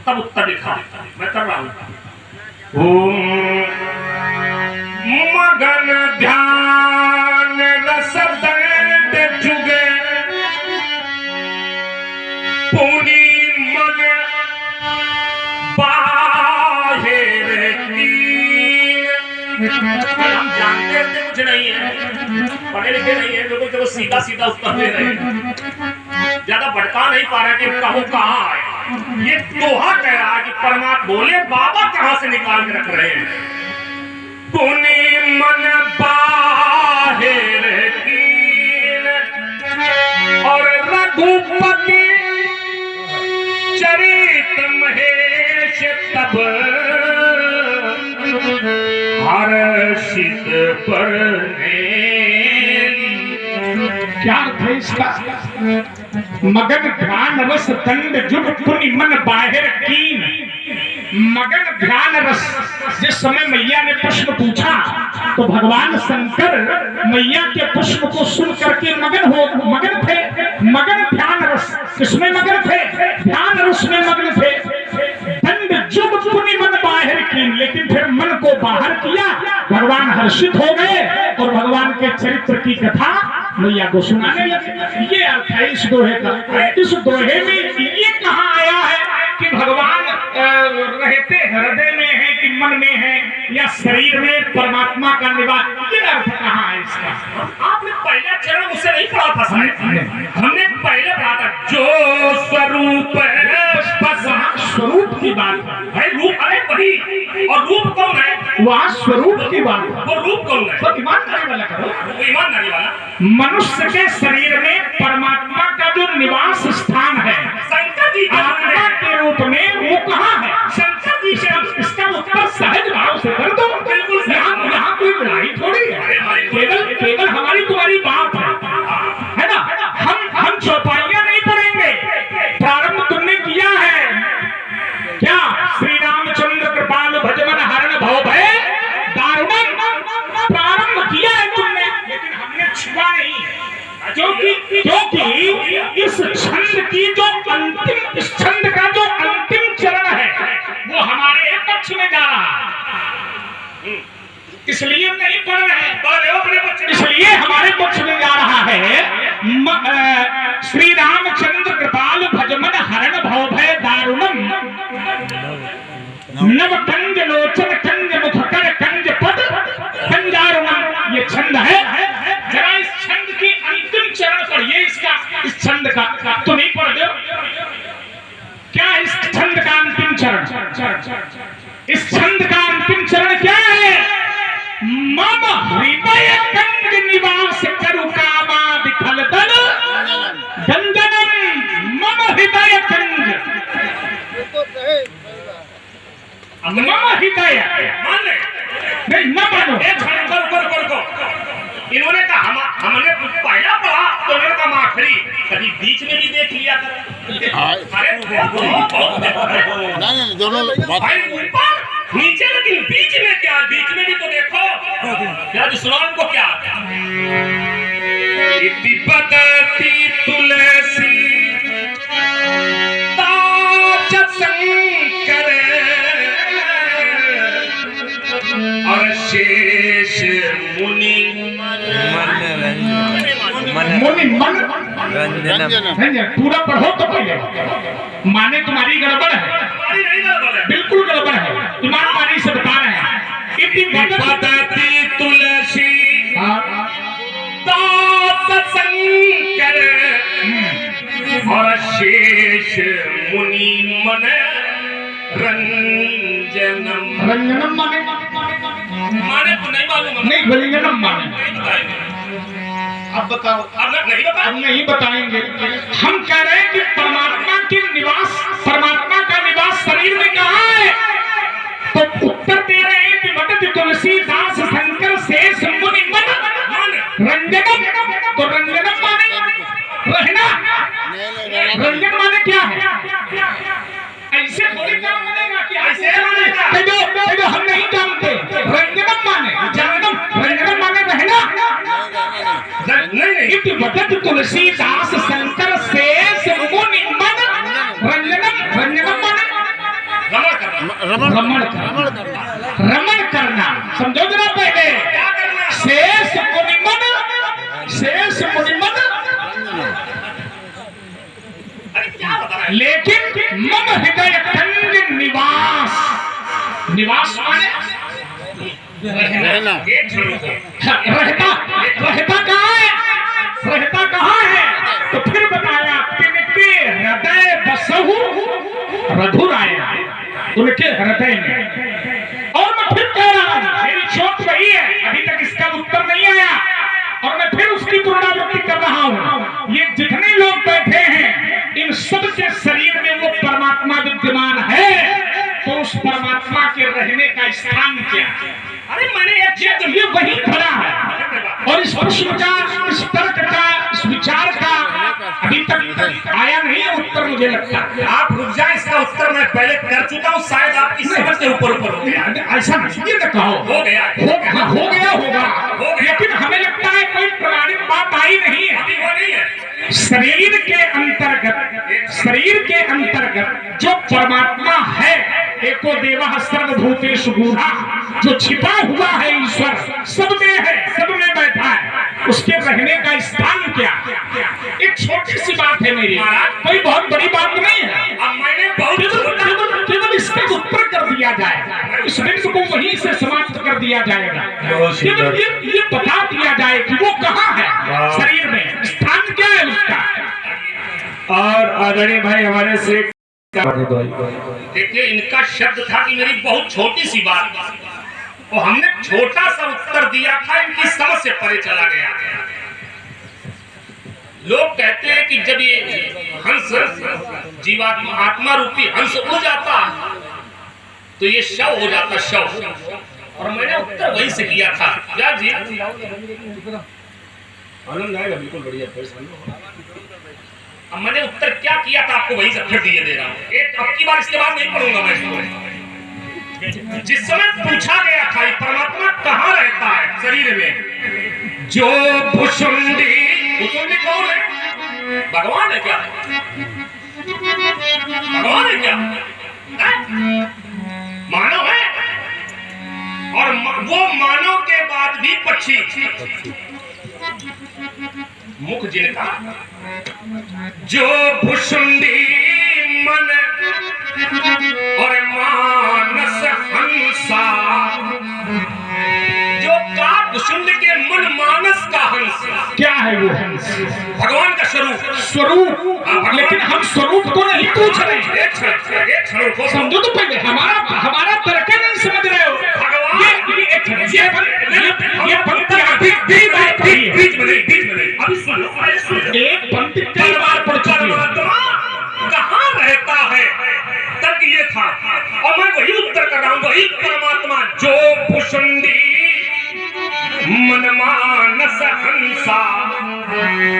तब उत्तर लिखा मैं कर रहा हूं। मगन ध्यान रस दंड जुगे पुनी मन बाहिर कीन। हम जानते हैं कुछ नहीं है, पढ़े लिखे नहीं है, लोगों को सीधा सीधा उत्तर दे रहे हैं, ज्यादा भटका नहीं पा रहे कि कहूँ कहाँ है। ये दोहा कह रहा है कि परमात्मा बोले बाबा कहाँ से निकाल के रख रहे हैं। पुनि मन बाहिर कीन और रघुपति चरित महेश तब हर्षित पर क्या अर्थ है इसका? मगन ध्यान रस दंड जुग पुनि मन बाहिर कीन। मगन ध्यान रस, जिस समय मैया ने प्रश्न पूछा तो भगवान शंकर मैया के प्रश्न को सुन करके मगन थे। मगन ध्यान रस, किसमें मगन थे? ध्यान रस में मगन थे। दंड जुग फिर मन को बाहर किया, भगवान हर्षित हो गए और भगवान के चरित्र की कथा मैया को सुनाने लगे। ये अर्थ है इस दोहे का। इस दोहे में ये कहा आया है कि भगवान रहते हृदय में है कि मन में है या शरीर में परमात्मा का निवास, ये अर्थ कहाँ है इसका? आपने पहला चरण मुझसे नहीं पढ़ा था साहब, हमने पहले पढ़ा था जो स्वरूप है, बस वहाँ स्वरूप की बात है भाई, रूप अरे वही, और रूप कौन है? वहाँ स्वरूप की बात है। वो रूप कौन है? तो ईमानदारी वाला करो, वो ईमानदारी वाला मनुष्य के शरीर में परमात्मा का जो निवास स्थान है शंकर जी का आत्मा के रूप में, वो कहाँ है? शंकर जी से इसका उत्तर सहज भाव से कर दो। बिल्कुल यहाँ कोई लड़ाई थोड़ी है, केवल हमारी तुम्हारी बात है ना। हम चौपाइयां नहीं पढ़ेंगे, प्रारंभ तुमने किया है क्या? श्री रामचंद्र कृपाल भजमन हरण भव भय दारुणम, प्रारंभ किया है तुमने, लेकिन हमने छुआ नहीं, क्योंकि इस छंद की जो अंतिम, इस छंद का जो अंतिम चरण है वो हमारे पक्ष में जा रहा है, इसलिए नहीं पढ़ रहे, इसलिए हमारे पक्ष में जा रहा है। श्री रामचंद्र कृपाल भजमन हरण भव भय दारुणम नव कंज लोचन कंज मुख कर कंज पद कंजारुणम, ये छंद है। जरा इस छंद की अंतिम चरण पढ़िए, इस छंद का तो नहीं पढ़ दो क्या? इस छंद का अंतिम चरण, इस छंद का अंतिम चरण क्या है? मम हृदय कंज निवास करु कामा विफल दल गंजनम, मम हृदय कंज, मम हृदय नहीं न मानो। इन्होंने कहा हमने पहला पढ़ा तो इन्होंने कहा आखिरी, कभी बीच में भी देख लिया कर। अरे नहीं दोनों भाई ऊपर नीचे, लेकिन बीच में क्या? बीच में भी तो देखो क्या, जो सुनाओ उनको क्या? इति पदति तुलसी ताज शंकर और शेष मुनि मुनि मन रंजनम, पूरा पढ़ो तो पहले, माने तुम्हारी गड़बड़ है, हमारी नहीं गड़बड़ है, बिल्कुल गड़बड़ है, ईमानदारी से बता रहे हैं। इति पदति तुलसी ताज शंकर और शेष मुनि मन रंजनम। रंजनम माने तो नहीं मालूम, नहीं, रंजनम माने नहीं बताएंगे। अब बताओ। अब नहीं अब बताएंगे, नहीं बताएंगे। हम कह रहे हैं कि परमात्मा की निवास, परमात्मा का निवास शरीर में कहाँ है? तो उत्तर दे रहे हैं कि वदति तुलसीदास शंकर शेष मुनि मन रंजनम। तो रंजनम माने रहना, रंजन माने क्या है? ऐसे थोड़ी काम बनेगा कि ऐसे माने जो हम नहीं जानते। रंजनम माने जानम, रंजनम माने रहना। नहीं इति वदति तुलसीदास शंकर शेष मुनि मन रंजनम, रंजनम माने रमण करना, रमण करना। समझो जरा पहले, शेष मुनि मन, शेष मुनि मन, लेकिन मम हृदय कंज निवास, निवास माने रहना। रहता, रहता कहाँ है? रहता कहाँ है? तो फिर बताया तिनके हृदय बसहु रघुर आया, उनके हृदय में। और मैं फिर कह रहा हूं, मेरी चोट वही है, अभी तक इसका उत्तर नहीं आया और मैं फिर उसकी पुनरावृत्ति कर रहा हूं। ये जितने लोग बैठे हैं, इन सब के शरीर में वो परमात्मा विद्यमान है, तो उस परमात्मा के रहने का स्थान क्या है? अरे मैंने ये वही खड़ा है। और इस प्रश्न का, इस तर्क का, इस विचार का अभी तक आया नहीं है उत्तर, मुझे लगता है। आप रुक जाए, इसका उत्तर मैं पहले कर चुका हूँ, शायद आपकी समझ से ऊपर ऊपर हो गया। ऐसा नहीं ये कहो, हो गया होगा, लेकिन हमें लगता है कोई प्रमाणिक बात आई नहीं है। अभी वो नहीं है। शरीर के अंतर्गत, शरीर के अंतर्गत जो परमात्मा है, एको देवः सर्वभूतेषु गूढ़ः, जो छिपा हुआ है ईश्वर सब में है, सब में बैठा है, उसके रहने का स्थान क्या? एक छोटी सी बात है मेरी, कोई बहुत बड़ी बात नहीं है। अब मैंने बहुत केवल इसका उत्तर कर दिया जाए, इस बिंदु को वहीं से समाप्त कर दिया जाएगा। केवल ये बता दिया जाए कि वो कहाँ है शरीर में, स्थान क्या है उसका। और आदरणीय भाई हमारे से देखिए, इनका शब्द था कि मेरी बहुत छोटी सी बात, और हमने छोटा सा उत्तर दिया था, इनकी समझ से परे चला गया। लोग कहते हैं कि जब ये हंस जीवात्मा आत्मा रूपी हंस उड़ जाता तो ये शव हो जाता, शव। और मैंने उत्तर वही से किया था। क्या जी आनंद आएगा, बिल्कुल बढ़िया। अब मैंने उत्तर क्या किया था आपको वही से फिर दिए दे रहा हूँ। एक अब की बार इसके बाद नहीं पढ़ूंगा मैं इसको। जिस समय पूछा गया था परमात्मा कहाँ रहता है शरीर में, जो भुषुंडी, भुषुंडी कौन है? भगवान है क्या? भगवान है क्या? मानव है, और वो मानव के बाद भी पक्षी, मुख जिनका, जो भुषुंडी मन और मानस हंसा, जो का भुषुंड के मन मानस का हंस। क्या है वो हंस? भगवान का स्वरूप। स्वरूप, लेकिन हम स्वरूप को नहीं पूछ रहे हैं। एक क्षण को समझो तो पहले, हमारा तर्क नहीं समझ रहे हो। भगवान ये पंक्ति अभी बीच में अभी सुन लो, एक पंक्ति कई बार पढ़ चुकी है। कहाँ रहता है? तर्क ये था, और मैं वही उत्तर कर रहा हूँ, वही परमात्मा जो भुषुंडी मन मानस हंसा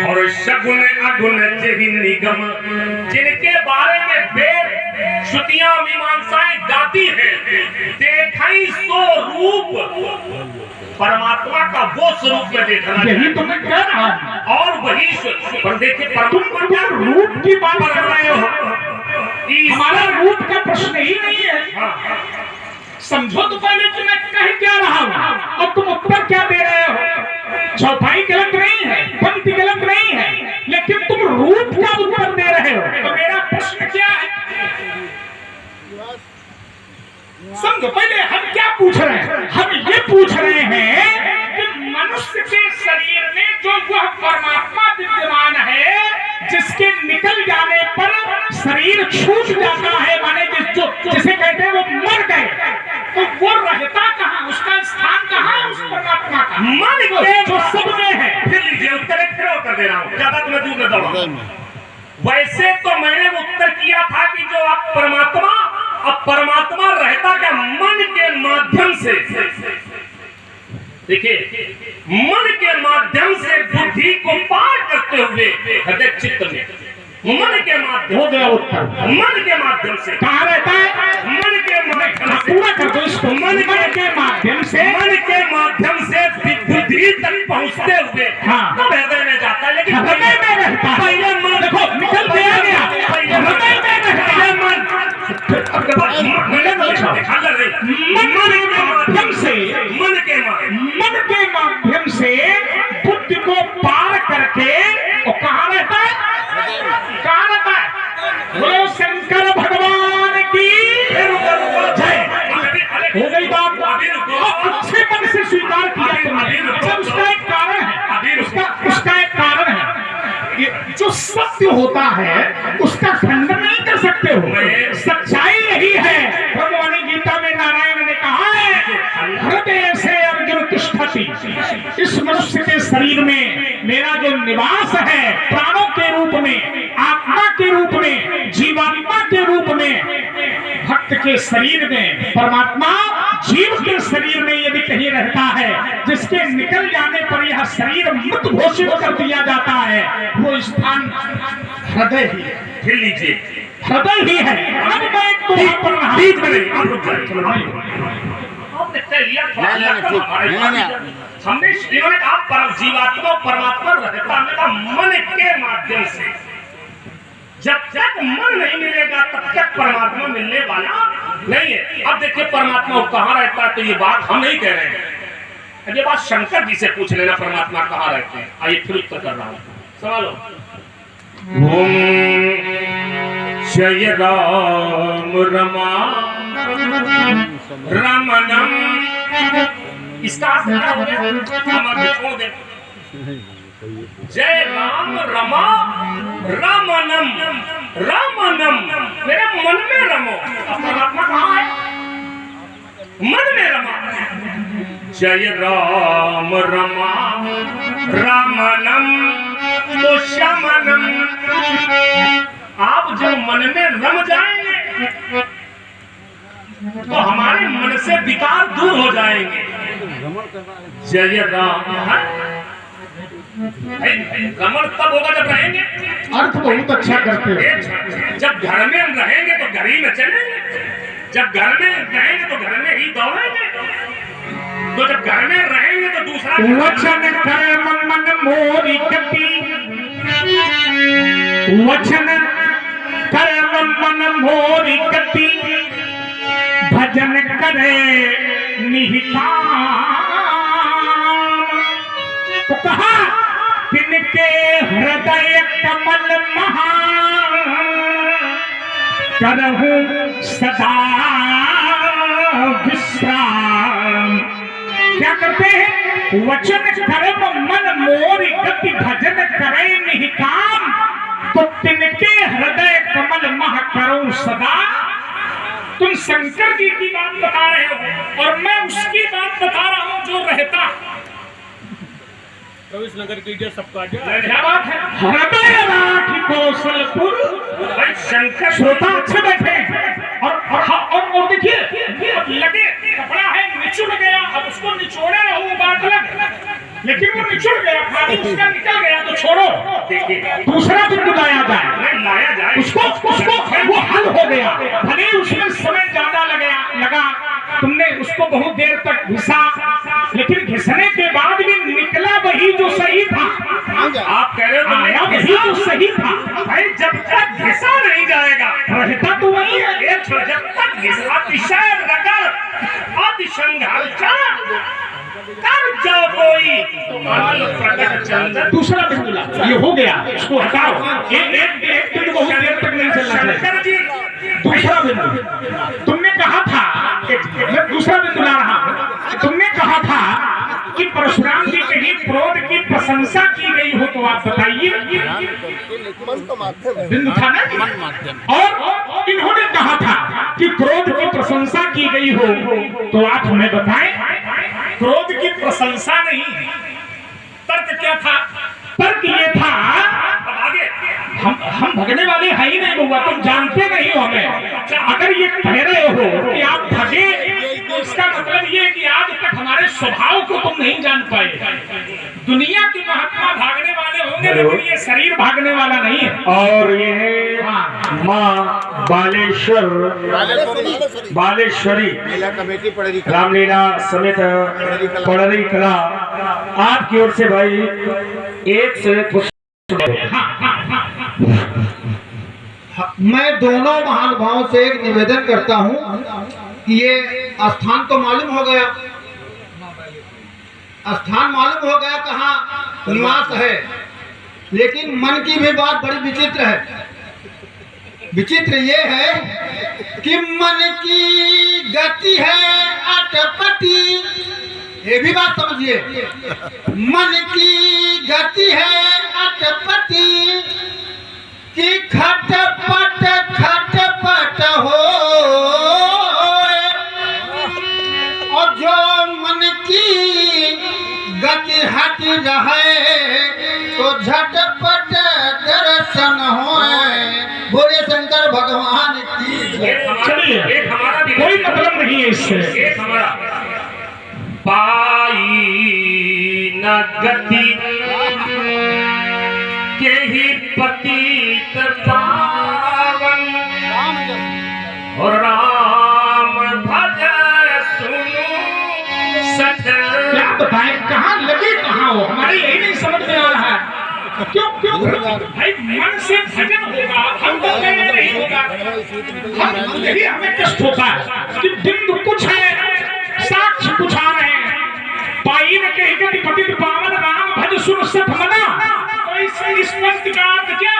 और शगुन अगुन जहि निगम, जिनके बारे में वेद श्रुतियां मीमांसाएं गाती हैं, देखाई सो रूप, परमात्मा का वो स्वरूप में देखना। यही तो मैं कह रहा हूँ। और वही पर देखिए, तुम क्या रूप की बात कर रहे हो? हमारा रूप का प्रश्न ही नहीं है। समझो तो पहले कि मैं कह क्या रहा हूँ और तुम उत्तर क्या दे रहे हो। चौपाई गलत नहीं है, पंक्ति गलत नहीं है, लेकिन तुम रूप का उत्तर दे रहे हो। तो मेरा प्रश्न क्या है? समझो पहले हम क्या पूछ रहे हैं। हम ये पूछ रहे हैं कि मनुष्य के शरीर में जो वह परमात्मा विद्यमान है, जिसके निकल जाने पर शरीर छूट जाता है, माने जिसे कहते हैं वो मर गए, तो वो रहता कहाँ, उसका स्थान कहाँ है उस परमात्मा का? मन के जो सब में है। फिर लीजिए उत्तर, एक फिर उत्तर दे रहा हूँ, ज्यादा तुम्हें दूर न दौड़ो। वैसे तो मैंने उत्तर किया था कि जो आप परमात्मा, अब परमात्मा रहता क्या? मन के माध्यम से। देखिए, मन के माध्यम से बुद्धि को पार करते हुए हृदय चित्त में, मन के माध्यम हो गया उत्तर। मन के माध्यम से कहाँ रहता है? मन के माध्यम से। पूरा कर दो इसको। मन के माध्यम से, मन के माध्यम से बुद्धि तक पहुँचते हुए तब हृदय में जाता है। लेकिन हृदय में रहता है। पहले मन, देखो निकल दिया गया, हृदय में रहता है। मन के माध्यम से, मन के माध्यम से बुद्धि को पार करके वो कहाँ रहता है? कहाँ रहता है? बोलो शंकर भगवान की जय। हो गई बात। अच्छे मन से स्वीकार किया तुमने। उसका एक कारण है, उसका एक कारण है। जो सत्य होता है उसका खंडन नहीं कर सकते हो। सच्चाई यही है। भगवान गीता में नारायण ने कहा है, हृदय से अर्जुन तिष्ठति। इस मनुष्य के शरीर में मेरा जो निवास है, प्राणों के रूप में, आत्मा के रूप में, जीवात्मा के रूप में, भक्त के शरीर में, परमात्मा जीव के शरीर में यदि कहीं रहता है, जिसके निकल जाने पर यह शरीर मृत घोषित कर दिया जाता है, वो स्थान हृदय ही है। फिर लीजिए, हृदय ही है। अब मैं एक बीच में आपने तय लिया, हमने इन्होंने कहा जीवात्मा परमात्मा रहता, हमने कहा मन के माध्यम से। जब तक मन नहीं मिलेगा तब तक परमात्मा मिलने वाला नहीं है। अब देखिए परमात्मा कहाँ रहता है, तो ये बात हम नहीं कह रहे हैं, ये बात शंकर जी से पूछ लेना परमात्मा कहाँ रहते हैं। आइए फिर उत्तर कर रहा हूँ, सवाल जय राम रमा रमनम, इसका अर्थ क्या हो गया, हम अर्थ छोड़ दें। जय राम रमा रमनम, रमनम मेरे मन में रमो। अब परमात्मा कहाँ है, मन में रमा। जय राम रमा रमनम तो शमनम, आप जब मन में रम जाएंगे तो हमारे मन से विकार दूर हो जाएंगे। जय राम, रमण तब होगा जब रहेंगे, अर्थ बहुत अच्छा करते हो। जब घर में रहेंगे तो घर ही में चलेंगे, जब घर में रहेंगे तो घर में ही दौड़ेंगे, तो जब घर में रहेंगे तो दूसरा वचन कर मन मोरी कपी, वचन कर मन मोरी कपी, भजन करे निहिताम। तो कहा तिनके हृदय कमल महा, करहूं सदा विश्राम। क्या करते हैं, वचन कर्म मन मोरी गति, भजन करे निहिताम। तो तिनके हृदय कमल मह करूं सदा। तुम शंकर जी की बात बता रहे हो और मैं उसकी बात बता रहा हूं जो रहता। प्रवेश नगर कीजिए सबका क्या बात है, हृदय राखी कौशलपुर। शंकर श्रोता अच्छे बैठे और देखिए लगे कपड़ा है निचुड़ गया, अब उसको निचोड़े रहो वो बात अलग, लेकिन वो निचुड़ गया, खाली उसका निकल गया तो छोड़ो, दूसरा बिंदु लाया जाए, उसको वो हल हो गया। भले उसमें समय ज्यादा लगा, तुमने उसको बहुत देर तक घिसा, लेकिन घिसने के बाद भी निकला वही जो सही था। आप कह रहे हो वही जो सही था। भाई जब तक घिसा नहीं जाएगा रहता तो वही है। जब तक घिसा अतिशय रगड़ अतिशंघाल कर जो कोई प्रकट चंदन। दूसरा बिंदु ला, ये हो गया, इसको हटाओ। एक बिंदु बहुत देर तक नहीं चलना चाहिए। दूसरा बिंदु तुमने कहा था, मैं दूसरा बिंदु ला रहा हूं, तुमने कहा था कि परशुराम जी कहीं क्रोध की प्रशंसा की गई हो तो आप बताइए, बिंदु था ना। और इन्होंने कहा था कि क्रोध की प्रशंसा की गई हो तो आप हमें बताएं। क्रोध की प्रशंसा नहीं, तर्क क्या था, तर्क ये था, आगे हम भगने वाले हैं ही नहीं बउआ, तुम जानते नहीं हो हमें। अगर ये कह रहे हो कि आप भगे तो इसका मतलब ये कि आज तक हमारे स्वभाव को तुम नहीं जान पाए। दुनिया के महात्मा भागने वाले होंगे लेकिन ये शरीर भागने वाला नहीं है। और ये है माँ बालेश्वरी रामलीला समेत पड़री कला, आपकी ओर से भाई एक से कुछ। मैं दोनों महानुभावों से एक निवेदन करता हूं कि ये स्थान तो मालूम हो गया, स्थान मालूम हो गया कहाँ निवास है, लेकिन मन की भी बात बड़ी विचित्र है। विचित्र ये है कि मन की गति है अटपटी, ये भी बात समझिए। मन की गति है अटपटी कि खटपट खटपट हो, और जो मन की गति हट रहे तो झटपट दर्शन होए। बोले शंकर भगवान की। चलिए, कोई मतलब नहीं है इससे। एक हमारा पाई न गति के ही पतित पावन, और राम भज सुनो सठ। क्या बताएं, कहाँ लगे कहाँ हो, हमारी यही नहीं समझ में आ रहा है। क्यों क्यों भाई मन से भजन होगा, हम तो कह रहे नहीं होगा। हम यही हमें कष्ट होता है कि बिंदु कुछ है, साक्ष्य कुछ आ रहे हैं। पाई न कही गति पतित पावन राम भज सुन सत मना। तो इस पंक्ति का अर्थ क्या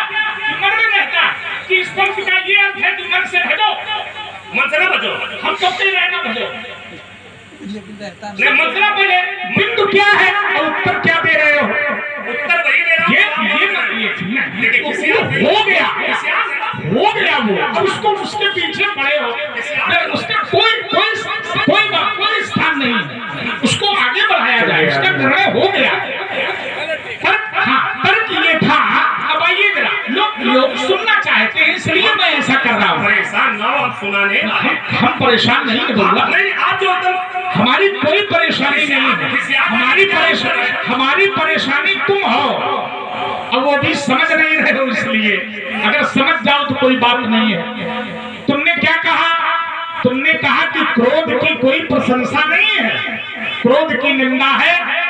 मन में रहता है कि इस पंक्ति का ये अर्थ है कि मन से भजो, मन से ना बचो। हम कब कह रहे हैं ना भजो। मतलब बिंदु क्या है और उत्तर क्या दे रहे हो? उत्तर वही दे रहा हो गया वो। अब उसको उसके पीछे पड़े हो, उसका कोई स्थान नहीं, उसको आगे बढ़ाया जाए, उसका निर्णय हो गया। तर्क ये था। अब आइए जरा, लोग सुनना चाहते हैं इसलिए मैं ऐसा कर रहा हूँ। परेशान ना हो, आप सुनाने। हम परेशान नहीं बोलूंगा, नहीं आप जो हमारी कोई परेशानी नहीं है। हमारी परेशानी तुम हो, अब वो भी समझ नहीं रहे हो, इसलिए अगर समझ जाओ तो कोई बात नहीं है। तुमने क्या कहा? तुमने कहा कि क्रोध की कोई प्रशंसा नहीं है, क्रोध की निंदा है।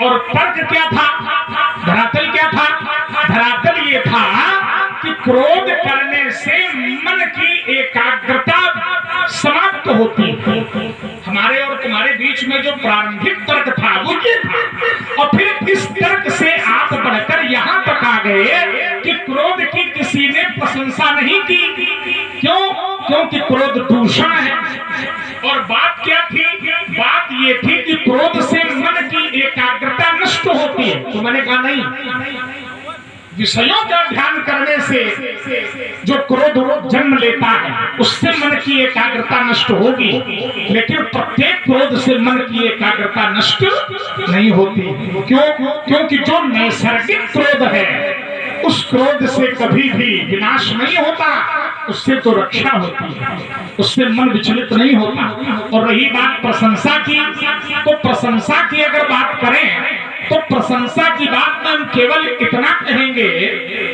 और तर्क क्या था? धरातल क्या था? धरातल ये था कि क्रोध करने से मन की एकाग्रता समाप्त होती है। हमारे और तुम्हारे बीच में जो प्रारंभिक तर्क था वो ये था, और फिर इस तर्क से आप बढ़कर यहाँ तक आ गए कि क्रोध की किसी ने प्रशंसा नहीं की। क्यों? क्योंकि क्रोध दूषण है। और बात क्या थी? बात ये थी कि क्रोध से मन की एकाग्रता नष्ट होती है। तो मैंने कहा नहीं, विषयों का ध्यान करने से जो क्रोध जन्म लेता है उससे मन की एकाग्रता नष्ट होगी, लेकिन प्रत्येक क्रोध से मन की एकाग्रता नष्ट नहीं होती। क्यों? क्योंकि जो नैसर्गिक क्रोध है उस क्रोध से कभी भी विनाश नहीं होता, उससे तो रक्षा होती है, उससे मन विचलित नहीं होता। और रही बात प्रशंसा की, तो प्रशंसा की अगर बात करें तो प्रशंसा की बात में हम केवल इतना कहेंगे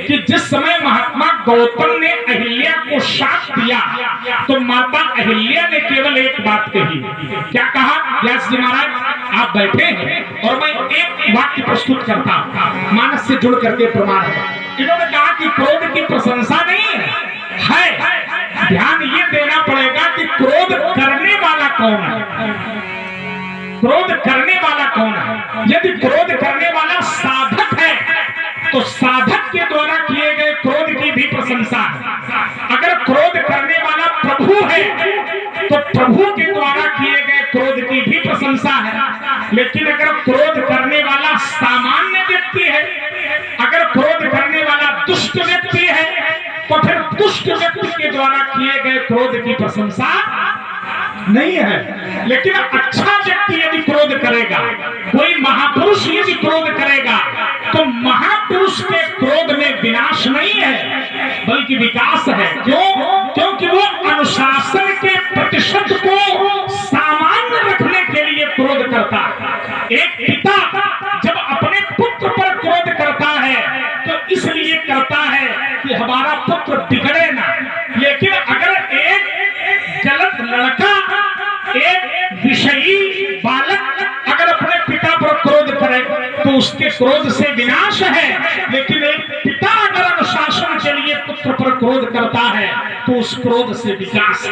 कि जिस समय महात्मा गौतम ने अहिल्या को शाप दिया तो माता अहिल्या ने केवल एक बात कही। क्या कहा? व्यास जी महाराज आप बैठे हैं और मैं एक वाक्य प्रस्तुत करता हूं, मानस से जुड़ करके प्रमाण है। इन्होंने कहा कि क्रोध की प्रशंसा नहीं है। ध्यान ये देना पड़ेगा कि क्रोध करने वाला कौन है। क्रोध करने वाला कौन है? यदि क्रोध करने वाला साधक है तो साधक के द्वारा किए गए क्रोध की भी प्रशंसा है। अगर क्रोध करने वाला प्रभु है तो प्रभु के द्वारा किए गए क्रोध की भी प्रशंसा है। लेकिन अगर क्रोध करने वाला सामान्य व्यक्ति है, अगर क्रोध करने वाला दुष्ट व्यक्ति है, तो फिर दुष्ट व्यक्ति के द्वारा किए गए क्रोध की प्रशंसा नहीं है। लेकिन अच्छा व्यक्ति यदि क्रोध करेगा, कोई महापुरुष यदि क्रोध करेगा, तो महापुरुष के क्रोध में विनाश नहीं है बल्कि विकास है। क्यों? क्योंकि वो अनुशासन के प्रतिशत को सामान्य रखने के लिए क्रोध करता है। एक पिता जब अपने पुत्र पर क्रोध करता है तो इसलिए करता है कि हमारा पुत्र बिगड़े ना। लेकिन अगर एक गलत लड़का, एक विषयी बालक अगर अपने पिता पर क्रोध करे तो उसके क्रोध से विनाश है। लेकिन एक पिता अगर अनुशासन के लिए पुत्र पर क्रोध करता है तो उस क्रोध से विकास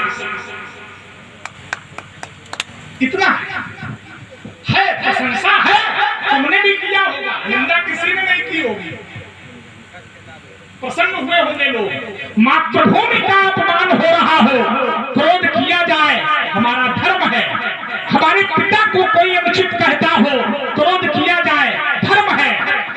इतना है। प्रशंसा है, तुमने भी किया होगा, निंदा किसी ने नहीं की होगी। प्रसन्न हुए होंगे लोग। मातृभूमि का अपमान हो रहा हो, क्रोध किया जाए, हमारा धर्म है। हमारे पिता को कोई अनुचित कहता हो, क्रोध किया जाए, धर्म है।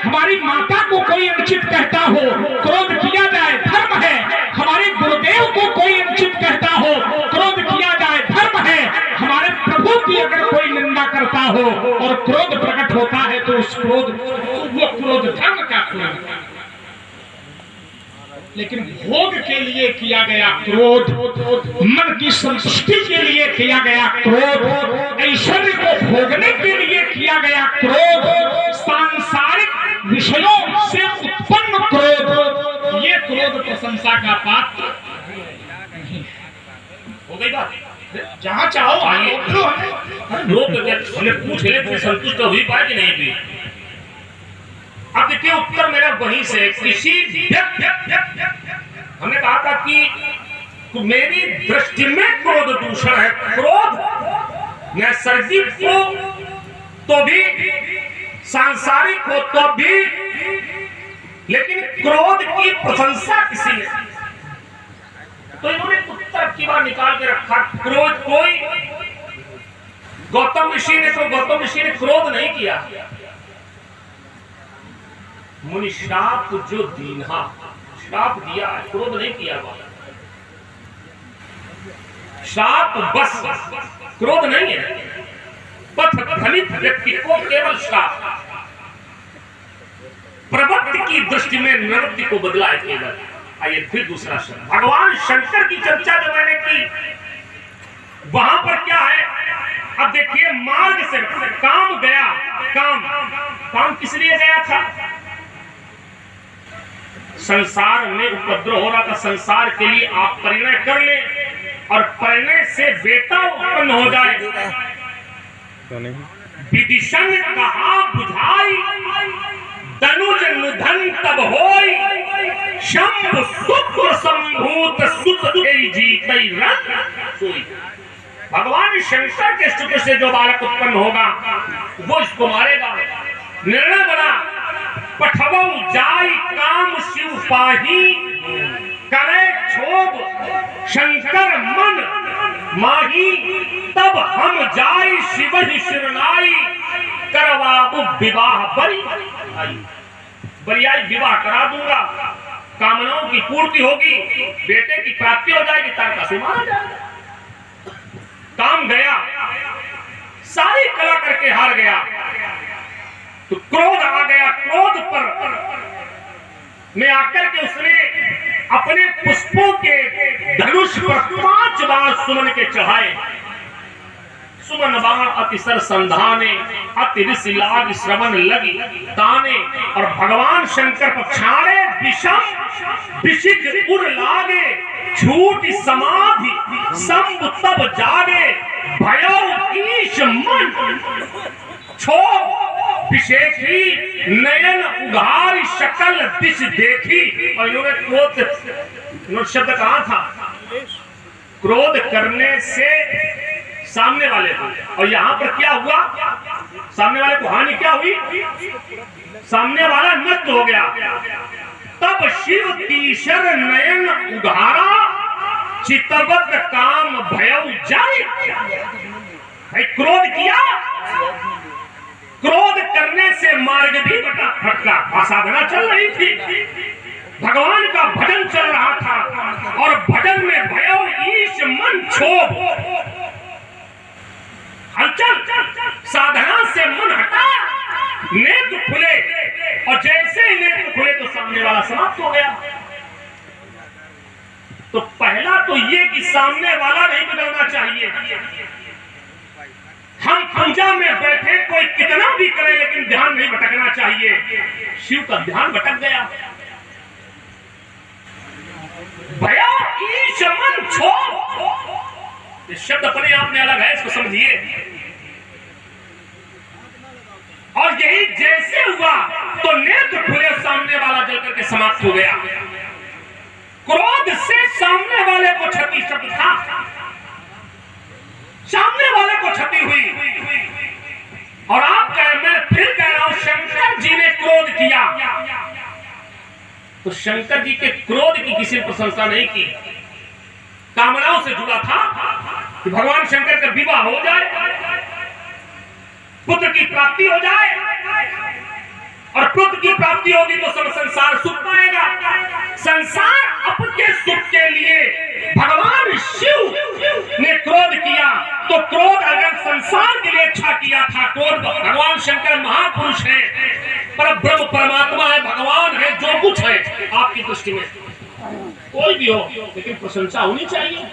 हमारी माता को कोई अनुचित कहता हो, क्रोध किया जाए, धर्म है। हमारे गुरुदेव को कोई अनुचित कहता हो, क्रोध किया जाए, धर्म है। हमारे प्रभु की अगर कोई निंदा करता हो और क्रोध प्रकट होता है तो उस क्रोध, वो क्रोध धर्म का क्रोध। लेकिन भोग के लिए किया गया क्रोध, मन की संतुष्टि के लिए किया गया क्रोध, ऐश्वर्य को भोगने के लिए किया गया क्रोध, सांसारिक विषयों से उत्पन्न क्रोध, ये क्रोध प्रशंसा का पात्र हो गई बात। जहां चाहो लोग पूछ ले संतुष्ट हुई पाए कि नहीं हुई। अब देखिए उत्तर मेरा वहीं से किसी हमने कहा था कि मेरी दृष्टि में क्रोध दूषण है। क्रोध नैसर्गिक हो तो भी, सांसारिक हो तो भी, लेकिन क्रोध की प्रशंसा किसी ने, तो इन्होंने उत्तर की बात निकाल के रखा। क्रोध कोई, गौतम ऋषि ने क्रोध नहीं किया। मुनि श्राप जो दीन्हा, श्राप दिया, क्रोध नहीं किया। श्राप बस, क्रोध नहीं है। पथ धनित व्यक्ति को केवल श्राप, प्रवृत्ति की दृष्टि में निवृत्ति को बदला है केवल। आइए फिर दूसरा शब्द, भगवान शंकर की चर्चा जो मैंने की, वहां पर क्या है? अब देखिए, मार्ग से काम गया। काम किस लिए गया था? संसार में उपद्रव हो रहा था, संसार के लिए आप परिणय कर ले और परिणय से बेटा उत्पन्न हो जाए। विदिशा कहा बुझाई, तनुज निधन तब होई, शंभ शुक्र संभूत सुत जीतई रंग सोई। भगवान शंकर के शुक्र से जो बालक उत्पन्न होगा वो इसको मारेगा। निर्णय बना, पठवौ जाय काम शिव पाही, करे क्षोभ शंकर मन माही, तब हम जाय शिव ही शिरनाई, करवाबु विवाह बरियाई विवाह करा दूंगा, कामनाओं की पूर्ति होगी, बेटे की प्राप्ति हो जाएगी, तारकासुर मारा जाएगा। काम गया, सारी कला करके हार गया, तो क्रोध आ गया। क्रोध पर में आकर के उसने अपने पुष्पों के धनुष पर 5 बार सुमन के चढ़ाए। सुमन बाण अतिसर संधाने, अति ऋषि लाग श्रवण लगी ताने, और भगवान शंकर पर छाड़े विषम विशिख उर लागे, छूट समाधि संब तब जागे, भयो ईश मन छो विशेषी, नयन उघार शकल दिश देखी। और इन्होंने क्रोध शब्द कहा था, क्रोध करने से सामने वाले को, और यहां पर क्या हुआ? सामने वाले को हानि क्या हुई? सामने वाला नष्ट हो गया। तब शिव तीसर नयन उघारा, चितवत काम भयउ जाय। क्रोध किया, क्रोध करने से मार्ग भी भटका। साधना चल रही थी, भगवान का भजन चल रहा था, और भजन में भयउ ईश मन क्षोभ, हलचल, साधना से मन हटा, नेत्र खुले, और जैसे ही नेत्र खुले तो सामने वाला समाप्त हो गया। तो पहला तो ये कि सामने वाला नहीं बदलना चाहिए। हम पूजा में बैठे, कोई कितना भी करे, लेकिन ध्यान नहीं भटकना चाहिए। शिव का ध्यान भटक गया। भया ईश मन क्षोभ, ये शब्द अपने आप में अलग है, इसको समझिए। और यही जैसे हुआ तो नेत्र खुले, सामने वाला जल करके समाप्त हो गया। क्रोध से सामने वाले को क्षति, शब्द था, सामने वाले को क्षति हुई। और आप मैं फिर कह रहा हूं, शंकर जी ने क्रोध किया, तो शंकर जी के क्रोध की किसी ने प्रशंसा नहीं की। कामनाओं से जुड़ा था कि भगवान शंकर का विवाह हो जाए, पुत्र की प्राप्ति हो जाए, और पुत्र की प्राप्ति होगी तो सब संसार सुख पाएगा। संसार अपने सुख के लिए भगवान शिव ने क्रोध किया, तो क्रोध अगर संसार के लिए अच्छा किया था, क्रोध, भगवान शंकर महापुरुष है, पर ब्रह्म परमात्मा है, भगवान है, जो कुछ है आपकी दृष्टि में कोई भी हो, लेकिन प्रशंसा होनी चाहिए,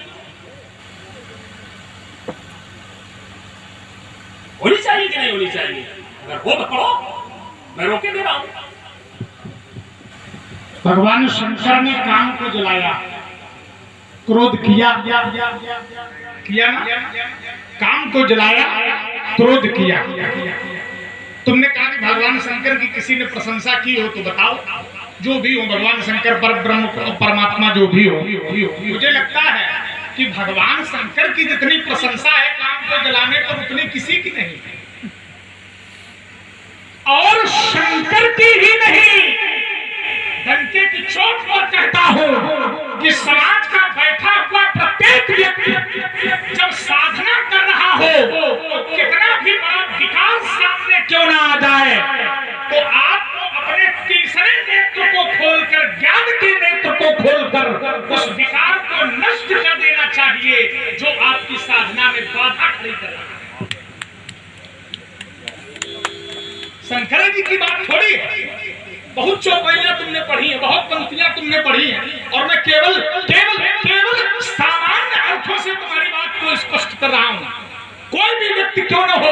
होनी चाहिए कि नहीं होनी चाहिए? अगर हो तो पढ़ो, मैं रोके दे रहा हूं। भगवान शंकर ने काम को जलाया, क्रोध किया ना, काम को जलाया, क्रोध किया। तुमने कहा कि भगवान शंकर की किसी ने प्रशंसा की हो तो बताओ। जो भी हो, भगवान शंकर पर ब्रह्म परमात्मा जो भी हो, मुझे लगता है कि भगवान शंकर की जितनी प्रशंसा है काम को जलाने पर उतनी किसी की नहीं है। और शंकर की ही नहीं, डंके की चोट पर कहता हूं कि समाज का बैठा हुआ प्रत्येक व्यक्ति जब साधना कर रहा हो तो कितना भी बड़ा विकार सामने क्यों ना आ जाए, तो आपको अपने तीसरे नेत्र को खोलकर, ज्ञान के नेत्र को खोलकर उस विकार को नष्ट कर देना चाहिए जो आपकी साधना में बाधा खड़ी कर रहा है। शंकर जी की बात थोड़ी है, बहुत चौपाइयां तुमने पढ़ी है, बहुत पंक्तियां तुमने पढ़ी है, और मैं केवल केवल केवल सामान्य अर्थों से तुम्हारी बात को स्पष्ट कर रहा हूं। कोई भी व्यक्ति क्यों न हो,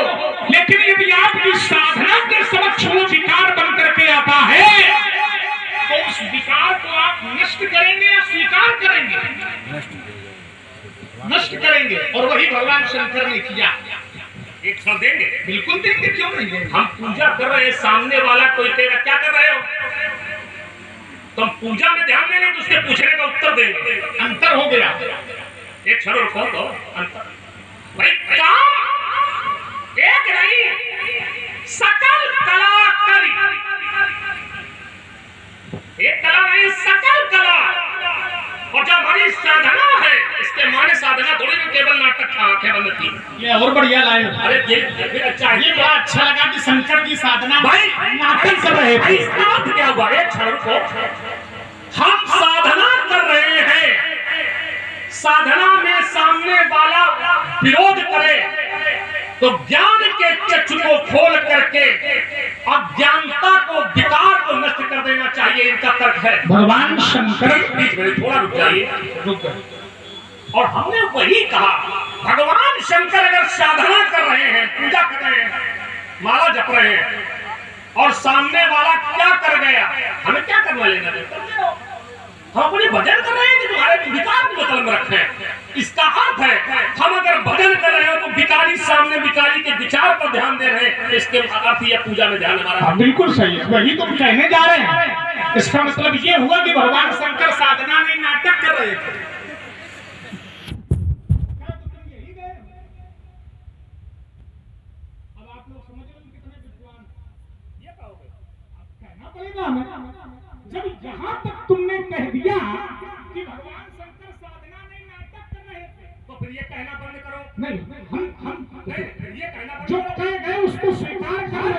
लेकिन यदि आपकी साधना के समक्ष वो विकार बन करके आता है तो उस विकार को आप नष्ट करेंगे या स्वीकार करेंगे? नष्ट करेंगे। और वही भगवान शंकर ने किया। एक क्षण देंगे? बिल्कुल देंगे, क्यों नहीं देंगे। हम पूजा कर रहे हैं, सामने वाला कोई कह रहा क्या कर रहे हो, तो हम पूजा में ध्यान देंगे तो उसके पूछने का उत्तर देंगे। अंतर हो गया। एक क्षण रुको तो अंतर भाई, काम एक नहीं, सकल कला करी, एक कला नहीं सकल कला। और जब हमारी साधना है, इसके माने साधना थोड़ी ना केवल नाटक आंखें बंद की। ये और बढ़िया लाए। अरे ये अच्छा है, ये बड़ा अच्छा लगा कि शंकर की साधना भाई नाटक कर रहे थे। इसका अर्थ क्या हुआ? एक क्षण रुको, हम साधना कर रहे हैं, साधना में सामने वाला विरोध करे तो ज्ञान के चक्षु को खोल करके अज्ञानता को, विकार को नष्ट कर देना चाहिए, इनका तर्क है। भगवान शंकर बीच में थोड़ा रुक जाइए, और हमने वही कहा, भगवान शंकर अगर साधना कर रहे हैं, पूजा कर रहे हैं, माला जप रहे हैं, और सामने वाला क्या कर गया, हमें क्या करना लेना देना? हम अपने भजन कर रहे हैं कि तुम्हारे विकार को मतलब में रखें। इसका अर्थ है हम अगर भजन कर रहे हो तो विकारी सामने विकारी के विचार पर ध्यान दे रहे हैं, इसके अर्थ ये पूजा में ध्यान हमारा। बिल्कुल सही है, वही तुम कहने जा रहे हैं। इसका मतलब ये हुआ कि भगवान शंकर साधना में नाटक कर रहे थे। अब आप लोग समझ रहे कितने विद्वान ये कहोगे, आप कहना पड़ेगा हमें। जब यहाँ तक तुमने कह दिया कि भगवान शंकर साधना में नाटक कर रहे थे, तो फिर ये कहना बंद करो। नहीं, फिर ये कहना जो कह गए उसको स्वीकार कर।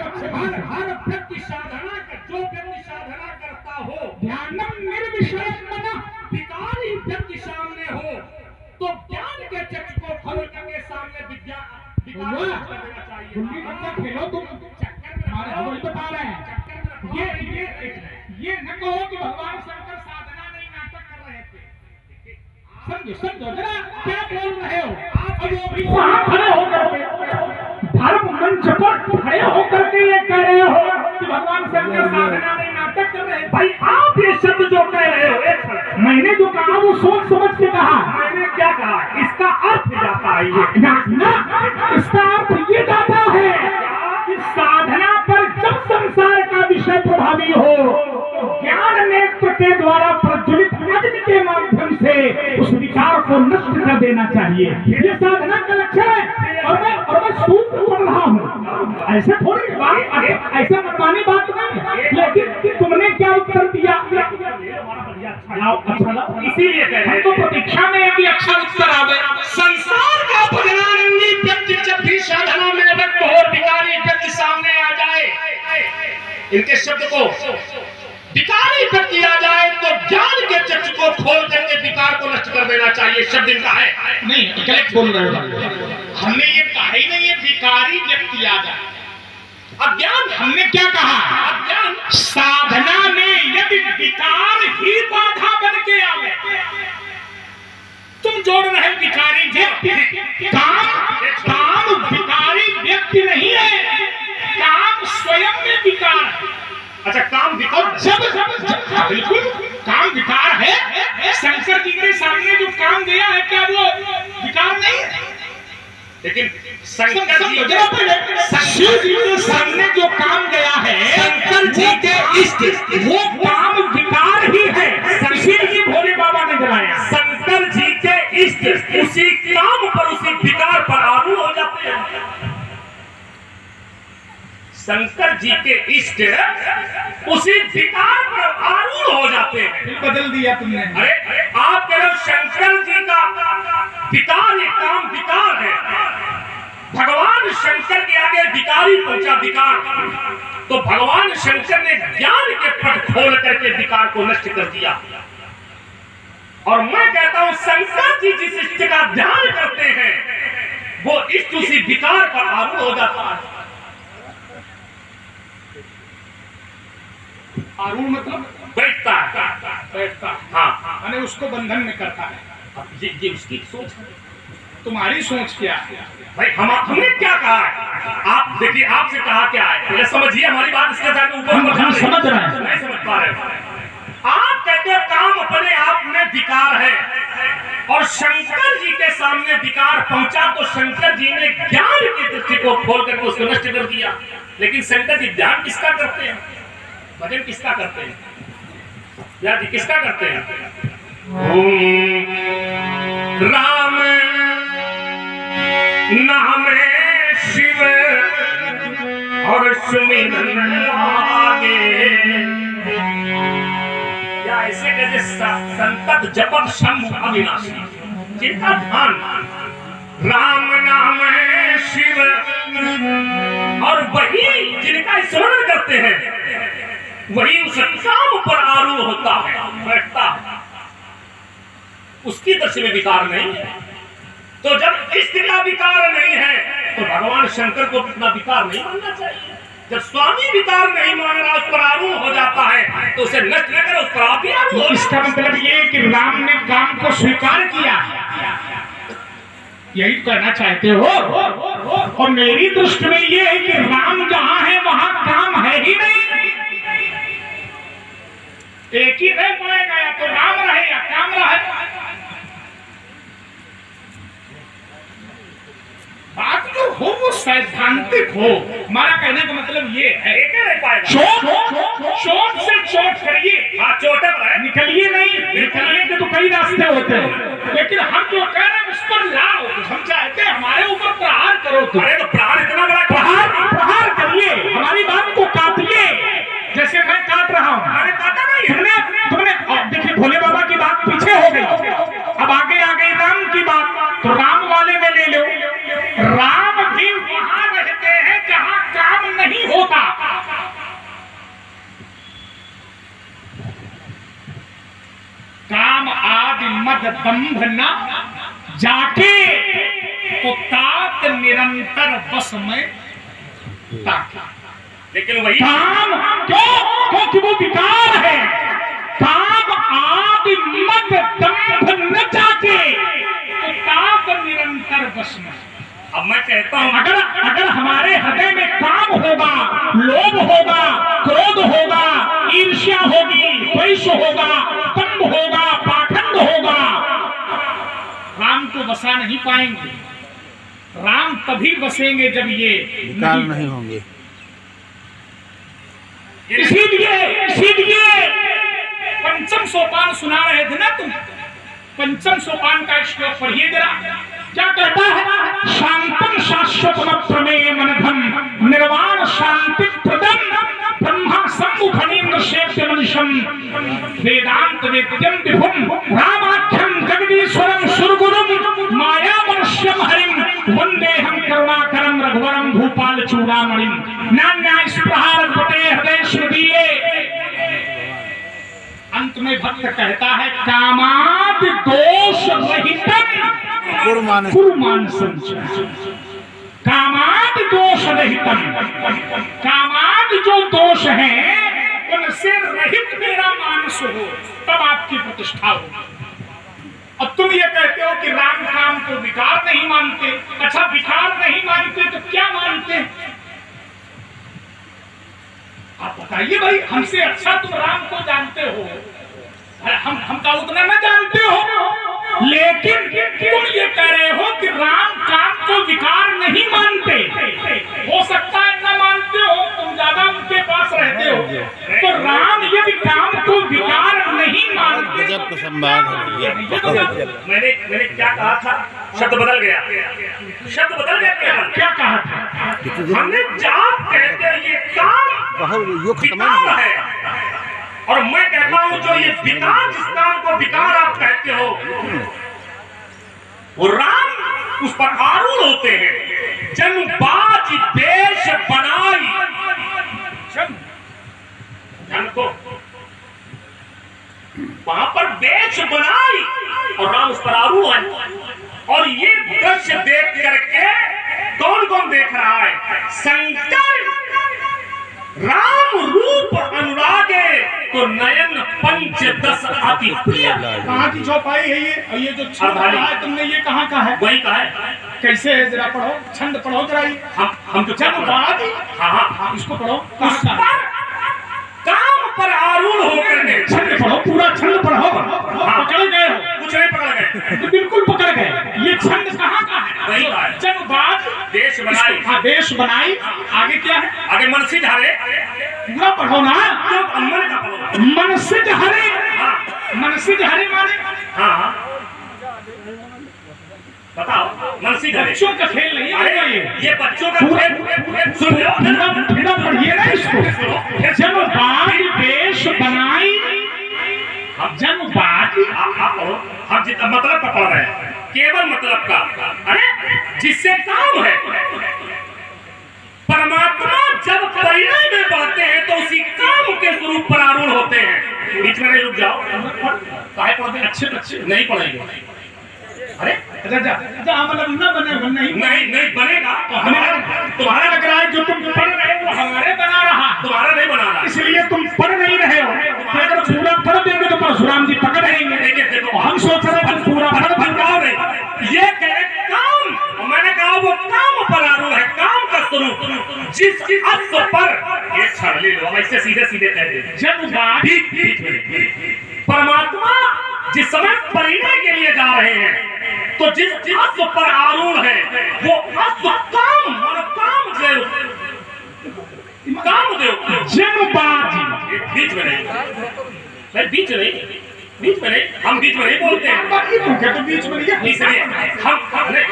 हर व्यक्ति साधना का, जो व्यक्ति साधना करता हो, ध्यानम निर्विषयम मनः, विकारी व्यक्ति सामने हो तो ज्ञान के चक्र को खोल करके सामने विद्या विकार को कर देना चाहिए। गुल्ली डंडा खेलो तुम, हमारे हम वही बता रहे हैं। ये न कहो कि भगवान शंकर साधना नहीं नाटक कर रहे थे। समझो जरा क्या बोल रहे हो आप। अब वो भी वहां खड़े होकर के धर्म मंच पर खड़े होकर के ये कह रहे हो कि भगवान शंकर साधना नहीं नाटक कर रहे हैं। भाई आप ये शब्द जो कह रहे हो, एक मिनट, मैंने जो कहा वो सोच समझ के कहा। मैंने क्या कहा? इसका अर्थ जाता है ये ना, इसका अर्थ ये जाता है कि साधना पर जब संसार का विषय प्रभावी हो, ज्ञान नेत्र के द्वारा प्रज्वलित अग्नि के माध्यम से उस विकार को नष्ट कर देना चाहिए। ये साधना का लक्ष्य है। और मैं सूत्र पढ़ रहा हूँ, ऐसे थोड़ी बात, ऐसा मनमानी बात नहीं। लेकिन तुमने क्या उत्तर दिया? इसीलिए कह रहे हैं तो प्रतीक्षा में भी अच्छा उत्तर आवे। संसार का भजनानंदी व्यक्ति जब भी साधना में व्यक्त हो, विकारी व्यक्ति सामने आ जाए, इनके शब्द को विकारी व्यक्ति आ जाए तो ज्ञान के चक्षु को खोल करके विकार को नष्ट कर देना चाहिए। शब्द इनका है। नहीं, गलत बोल रहे हो। हमने ये कहा ही नहीं है विकारी व्यक्ति आ जाए। अज्ञान, हमने क्या कहा? अज्ञान साधना में यदि विकार ही बाधा बन के आवे, तुम जोड़ रहे विकारी व्यक्ति। काम विकारी व्यक्ति नहीं है, काम स्वयं में विकार है। अच्छा, काम विकार जब बिल्कुल काम विकार है। शंकर जी के सामने जो काम दिया है, क्या वो विकार नहीं है? लेकिन शंकर जी के सामने जो काम गया है, शंकर जी के इष्ट, वो काम उसी काम पर, उसी विकार पर आरूढ़ हो जाते हैं। शंकर जी के इष्ट उसी विकार पर आरूढ़ हो जाते हैं। बदल दिया तुमने। अरे आप कह रहे हो शंकर जी का विकार, ये काम विकार है। भगवान शंकर के आगे विकारी पहुंचा विकार, तो भगवान शंकर ने ज्ञान के पट खोल करके विकार को नष्ट कर दिया। और मैं कहता हूं शंकर जी जिस इष्ट का ध्यान करते हैं वो इष्ट उसी विकार पर आरूढ़ हो जाता है। आरूढ़ मतलब बैठता है, बैठता, हाँ, माने उसको बंधन में करता है। ये उसकी सोच है। तुम्हारी सोच क्या है भाई? हमने क्या कहा है? आप देखिए, आपसे कहा क्या है, पहले समझिए हमारी बात। इसके साथ ऊपर हम समझ रहे हैं। नहीं समझ पा रहे। आप कहते हो काम अपने आप में विकार है, और शंकर जी के सामने विकार पहुंचा तो शंकर जी ने ज्ञान की दृष्टि को खोल करके उसको नष्ट कर दिया। लेकिन शंकर जी ध्यान किसका करते हैं? भजन किसका करते हैं? याद किसका करते हैं? राम नाम शिव और सुमिरन लागे, या ऐसे कहते संतत जपत शंभु अविनाशी, जिनका ध्यान राम नाम शिव और वही जिनका स्मरण करते हैं वही उस काम पर आरूढ़ होता है, बैठता है। उसकी दृष्टि में विकार नहीं है। तो जब इष्ट का विकार नहीं है तो भगवान शंकर को इतना विकार नहीं मानना चाहिए। जब स्वामी विकार नहीं मान रहा, उस पर आरूढ़ हो जाता है तो उसे नष्ट न करे, उस पर आप भी आरूढ़ हो। इसका मतलब ये कि राम ने काम को स्वीकार किया, यही कहना चाहते हो? और मेरी दृष्टि में ये है कि राम जहां है वहां काम है ही नहीं। एक ही रह पाएगा, या तो राम रहे या काम रहे। बात जो हो वो सैद्धांतिक हो। हमारा कहने का मतलब ये है, एक ही रह पाएगा। चोट से चोट करिए, हाँ चोटे पर है, निकलिए नहीं। निकलने के तो कई रास्ते होते हैं, लेकिन हम जो कह रहे हैं उस पर लाओ। हम चाहते हैं हमारे ऊपर प्रहार करो। तो अरे तो प्रहार इतना बड़ा प्रहार करिए, हमारी बात को काटिए जैसे मैं काट रहा हूँ। अरे काटा नहीं। तुमने देखिए भोले बाबा की बात पीछे हो गई, अब आगे आ गई राम की बात। तो राम वाले में ले लो, राम भी वहां रहते हैं जहां काम नहीं होता। काम आदि मद दंभ न जाके तो तात निरंतर बस में ताके। लेकिन वही काम क्योंकि वो विकार है। काम आदि मद दंभ न जाके तो तात निरंतर बस में। अब मैं कहता हूं अगर हमारे हृदय में काम होगा, लोभ होगा, क्रोध होगा, ईर्ष्या होगी, द्वेष होगा, दंभ होगा, पाखंड होगा, राम को बसा नहीं पाएंगे। राम तभी बसेंगे जब ये विकार नहीं होंगे। इसीलिए पंचम सोपान सुना रहे थे ना तुम। पंचम सोपान का श्लोक पढ़िए जरा, क्या कहता है? शांतम शाश्वतम प्रमेय मनधम निर्वाण शांति प्रदम ब्रह्मा सम्मुखनीन्द्र शेष मनुष्यम वेदांत वेद्यम विभुम रामाख्यम जगदीश्वरम सुरगुरुम माया मनुष्यम हरिम वंदेहम करुणाकरम रघुवरम भूपाल चूड़ामणिम नान्या स्प्रहार पते हृदय श्रुतिये। अंत में भक्त कहता है कामाद दोष रहितम कुर्मानसं कामाद दोष रहितम। कामाद जो दोष है उनसे रहित मेरा मानस हो, तब आपकी प्रतिष्ठा होगी। अब तुम ये कहते हो कि राम काम को विकार नहीं मानते। अच्छा विकार नहीं मानते तो क्या मानते? आप बताइए भाई, हमसे अच्छा तुम राम को जानते हो, हम का उतना न जानते हो। लेकिन तुम ये कह रहे हो कि राम काम को विकार नहीं मानते। हो सकता है न मानते हो, तुम ज्यादा उनके पास रहते हो। तो राम यदि काम को विकार नहीं मानते संवाद मैंने क्या कहा था? शब्द बदल गया, शब्द बदल गया। क्या कहा था? हमने जाप कहते हैं ये काम बहुत यो खत्म विकार है, और मैं कहता हूं जो ये विकार, जिस काम को विकार आप कहते हो, वो राम उस पर आरूढ़ होते हैं। जन्मबाज देश बनाई, जन को वहां पर देश बनाई और राम उस पर आरूढ़ है। और ये दृश्य देख करके कौन कौन देख रहा है? शंकर राम रूप अनुरागे तो नयन पंच दस अति प्रिय। कहाँ की चौपाई है ये जो छंद पढ़ा है तुमने, ये कहाँ का है? वही कहा है। कैसे है जरा पढ़ो, छंद पढ़ो जरा। हम तो जन्मबाज, हाँ, इसको पढ़ो। उस पर काम पर आरूढ़ होकर के छंद पढ़ो, पूरा छंद पढ़ो। पकड़ गए हो? कुछ नहीं पकड़ गए, तो बिल्कुल पकड़ गए। ये छंद कहाँ का है? वही कहा है। जन्मबाज देश बनाई, हाँ देश बनाई। आगे क्या है? आगे मनसी धारे, पूरा पढ़ो ना। जो अम्मन का पढ़ो। मनसिज हरे, मनसिज हरे माने हाँ, बताओ मनसी धारे। बच्चों का खेल नहीं है ये बच्चों का खेल। सुन लो, पूरा पढ़िए ना इसको। जन्मबाज देश बनाई, जन्मबाज आप पढ़ो। हम जितना मतलब का पढ़ रहे हैं, केवल मतलब का। अरे जिससे काम है, परमात्मा जब परिणय में बढ़ते हैं तो उसी काम के स्वरूप पर आरूढ़ होते हैं। बीच में नहीं रुक जाओ, काहे पढ़ते? अच्छे बच्चे नहीं पढ़ेंगे। अरे मतलब न बने नहीं बनेगा। तुम्हारा लग रहा है जो तुम पढ़ रहे हो हमारे बना रहा, तुम्हारा नहीं बना रहा, इसलिए तुम पढ़ नहीं रहे हो। अगर पूरा पढ़ देंगे तो परशुराम जी पकड़ लेंगे। देखो हम सोच रहे हैं तुम पूरा पढ़ नहीं। ये कहे काम, मैंने कहा वो काम पर आरूढ़ है, काम का स्वरूप जिस अस्त्र पर एक छड़ ले लो, ऐसे सीधे सीधे कह दे। जन्मबाज परमात्मा जिस समय परिणय के लिए जा रहे हैं तो जिस अस्त्र पर आरूढ़ है वो अस्त्र कामदेव जन्मबाज। बीच में नहीं, बीच में नहीं, हम बीच में नहीं बोलते हैं। तो बीच में इसलिए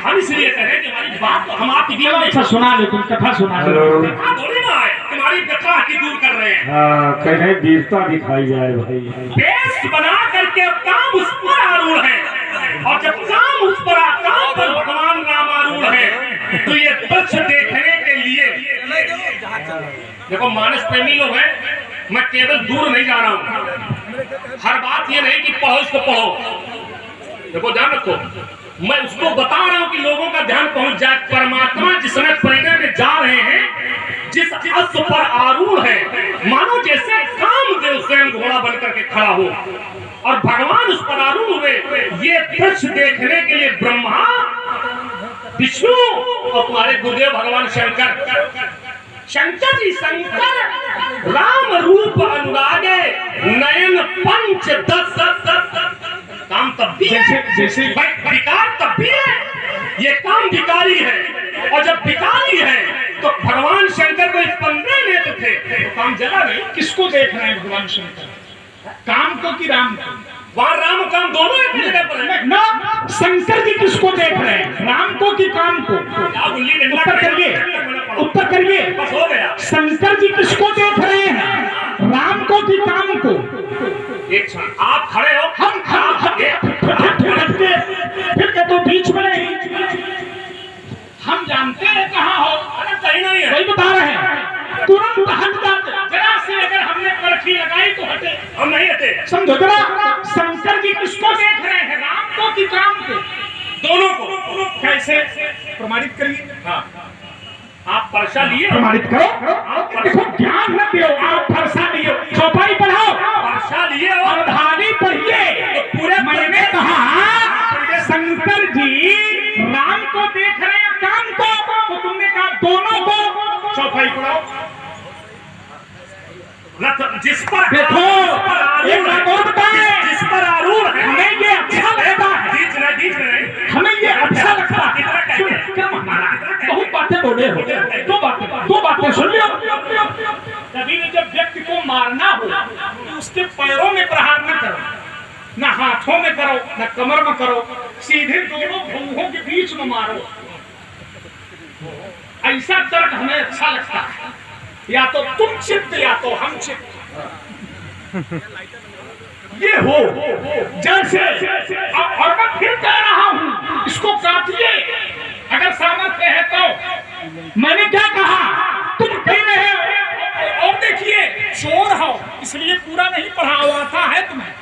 हम इसलिए कह रहे हैं कि हमारी बात हम आपकी बीच में अच्छा सुना लो, तुम कथा सुना लो। थोड़ी ना है, तुम्हारी व्यथा की दूर कर रहे हैं। हाँ, कहीं वीरता दिखाई जाए भाई। बेस बना करके काम उस पर आरूढ़ है, और जब काम उस पर काम पर भगवान राम आरूढ़ है तो ये दृश्य देखने के लिए, देखो मानस प्रेमी लोग हैं, मैं केवल दूर नहीं जा रहा हूँ। हर बात ये नहीं कि पढ़ो इसको पढ़ो, देखो ध्यान रखो, मैं उसको बता रहा हूँ कि लोगों का ध्यान पहुंच जाए। परमात्मा जिस समय परिणय में जा रहे हैं, जिस अस्त्र पर आरूढ़ है, मानो जैसे कामदेव स्वयं घोड़ा बनकर के खड़ा हो और भगवान उस पर आरूढ़ हुए। ये दृश्य देखने के लिए ब्रह्मा, विष्णु और तुम्हारे गुरुदेव भगवान शंकर जी राम रूप अनुरागे नयन पंच दस काम तब भी है, जैसे विकार तब भी है। ये काम विकारी है, और जब विकारी है तो भगवान शंकर को इस 15 नेत्र थे तो काम जला नहीं। किसको देख रहे हैं भगवान शंकर? काम को कि राम को? वहां राम काम दोनों एक जगह पर है ना। शंकर जी किसको देख रहे हैं, राम को कि काम को? उत्तर करिए, उत्तर करिए। बस हो गया। शंकर जी किसको देख रहे हैं, राम को कि काम को? एक क्षण आप खड़े हो, हम फिर तो बीच में नहीं, हम जानते हैं कहाँ हो। अरे कहीं नहीं है, वही बता रहे हैं। तुरंत हट जाते, जरा से अगर हमने पर्ची लगाई तो हटे, हम नहीं हटे। समझो जरा, शंकर जी किसको देख रहे हैं, राम को कि काम को? दोनों को। कैसे प्रमाणित करिए? हाँ, आप पर्चा लिए, प्रमाणित करो। देखो ज्ञान न दो, आप फरसा लिए, चौपाई पढ़ाओ, पर्चा लिए और अवधानी पढ़िए। पूरे मैंने कहा शंकर जी राम को देख रहे हैं, काम को, तो तुमने कहा दोनों को। चौपाई पढ़ाओ। जिस पर देखो एक बात बताएं, जिस पर आरूढ़ है, हमें ये अच्छा लगता है, बीच में नहीं, हमें ये अच्छा लगता है। क्या महाराज बहुत बातें बोले हो, दो बातें सुन लो। कभी भी जब व्यक्ति को मारना हो तो उसके पैरों में प्रहार न करो, ना हाथों में करो ना कमर में करो, सीधे दोनों भुवों के बीच में मारो। ऐसा दर्द हमें अच्छा लगता है, या तो तुम चित्त या तो हम चित्त। ये हो जैसे और मैं फिर कह रहा हूं, इसको काटिए अगर सामर्थ्य है तो। मैंने क्या कहा, तुम कह रहे हो। और देखिए चोर हो इसलिए पूरा नहीं पढ़ा हुआ था है तुम्हें,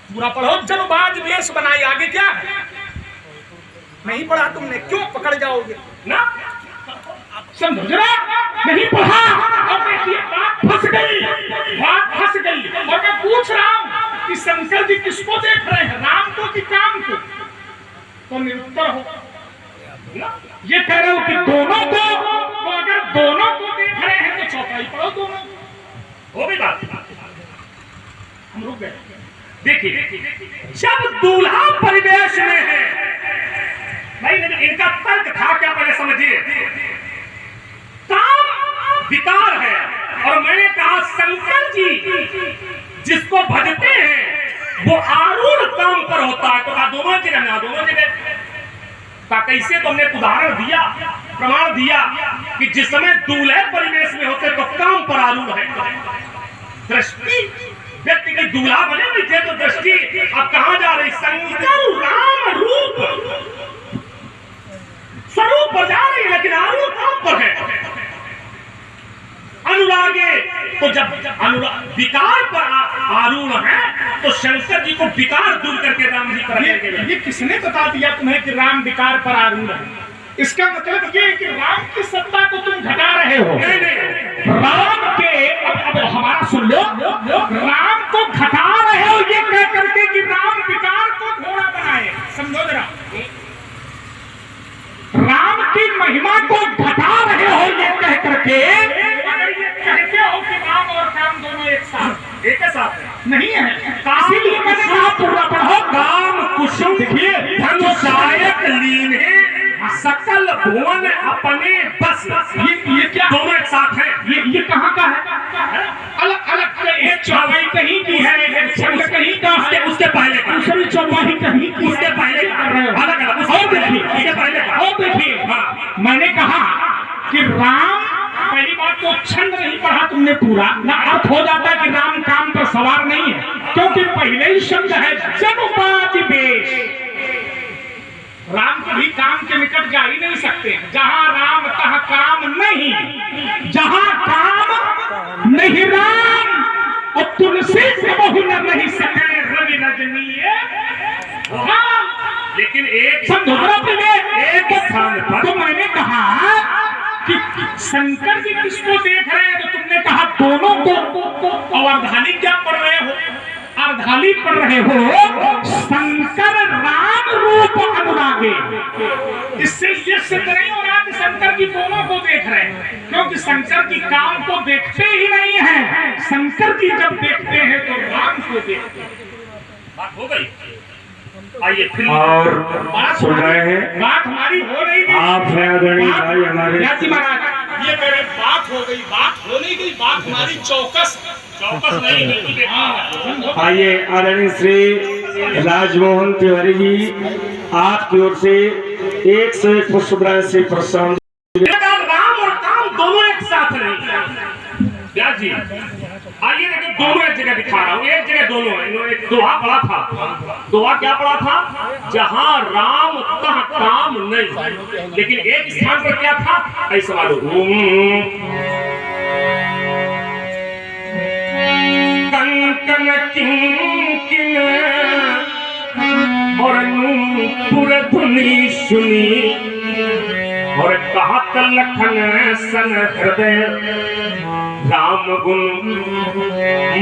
पूरा पढ़ो। चलो बाज वेश बनाई, आगे क्या है? नहीं पढ़ा तुमने, क्यों पकड़ जाओगे ना? समझो जरा, नहीं पढ़ा। और देखिए बात फंस गई, बात फंस गई। और मैं पूछ रहा हूं कि शंकर जी किसको देख रहे हैं, राम को कि काम को? तो निरुत्तर हो ना? ये कह रहे हो कि दोनों को, तो अगर दोनों को देख रहे हैं तो चौपाई पढ़ो दोनों। हो गई बात, हम रुक गए। देखिए जब दूल्हा परिवेश में है भाई, लेकिन इनका तर्क था क्या पहले समझिए। काम विकार है, और मैंने कहा शंकर जी जिसको भजते हैं वो आरूढ़ काम पर होता है। तो दोनों जगह ना, दोनों जगह कैसे? तुमने उदाहरण दिया, प्रमाण दिया कि जिस समय दूल्हे परिवेश में होते तो काम पर आरूढ़ है। दृष्टि व्यक्ति के दूल्हा बने हुए थे तो दृष्टि अब कहां जा रही? शंकर राम रूप स्वरूप पर जा रही है, लेकिन आरूढ़ काम पर है। अनुरागे तो जब अनुराग विकार पर आरूढ़ है तो शंकर जी को विकार दूर करके राम जी पर ये किसने बता दिया तुम्हें कि राम विकार पर आरूढ़ है? इसका मतलब ये है कि राम की सत्ता को तुम घटा रहे हो। नहीं। राम के अब हमारा सुन लो, राम को घटा रहे हो ये कह करके कि राम विकार को घोड़ा बनाए। समझो जरा, राम की महिमा को घटा रहे हो ये कह करके। अगर ये कहते हो कि राम और काम दोनों एक साथ, एक साथ नहीं है, इसीलिए मैंने कहा पूरा पढ़ो। काम कुसुम धनुषायक लीन है, सकल भुवन अपने बस। ये क्या दोनों एक साथ है? ये कहाँ का है? अलग अलग, एक चौपाई कहीं की है, एक छंद कहीं का है, उसके पहले का, दूसरी चौपाई कहीं की, उसके पहले का, अलग अलग। और देखिए पहले का, और देखिए, मैंने कहा कि राम, पहली बात तो छंद नहीं पढ़ा तुमने पूरा, ना अर्थ हो जाता है कि राम काम पर सवार नहीं है, क्योंकि पहले ही शब्द है जनुपाति वेश। राम कभी काम के निकट जा ही नहीं सकते। जहां राम तहां काम नहीं, जहां काम नहीं राम। और तुलसी से बहु न नहीं सके रवि रजनीय। लेकिन एक समझो एक स्थान पर तो मैंने कहा कि शंकर जी किसको देख रहे हैं, तो तुमने कहा दोनों को। और अर्धाली क्या पढ़ रहे हो? अर्धाली पढ़ रहे हो शंकर राम रूप अनुरागे। इससे ये सिद्ध नहीं हो रहा कि शंकर जी दोनों को देख रहे हैं, क्योंकि शंकर जी काम को देखते ही नहीं है। शंकर जी जब देखते हैं तो राम को देखते हैं। बात हो गई। आइए फिर और सुन रहे हैं, बात हमारी हो नहीं गई। आप हैं आदरणीय भाई हमारे। महाराज ये मेरे बात हो गई, बात हो नहीं गई, बात हमारी चौकस नहीं, बिल्कुल बेकार। आइए आदरणीय श्री राजमोहन तिवारी जी आपकी ओर से 101 पुष्प से प्रसन्न। राम और काम दोनों एक साथ नहीं। व्यास जी आइए देखिए, दोनों एक जगह दिखा रहा हूँ, एक जगह दोनों है। इन्होंने एक दोहा पढ़ा था। दोहा क्या पढ़ा था? जहां राम तहाँ काम नहीं। लेकिन एक स्थान पर क्या था? ऐसा मालूम, कंकन किंकिन और नूपुर धुनी सुनी, और कहत लखन सन हृदय राम गुण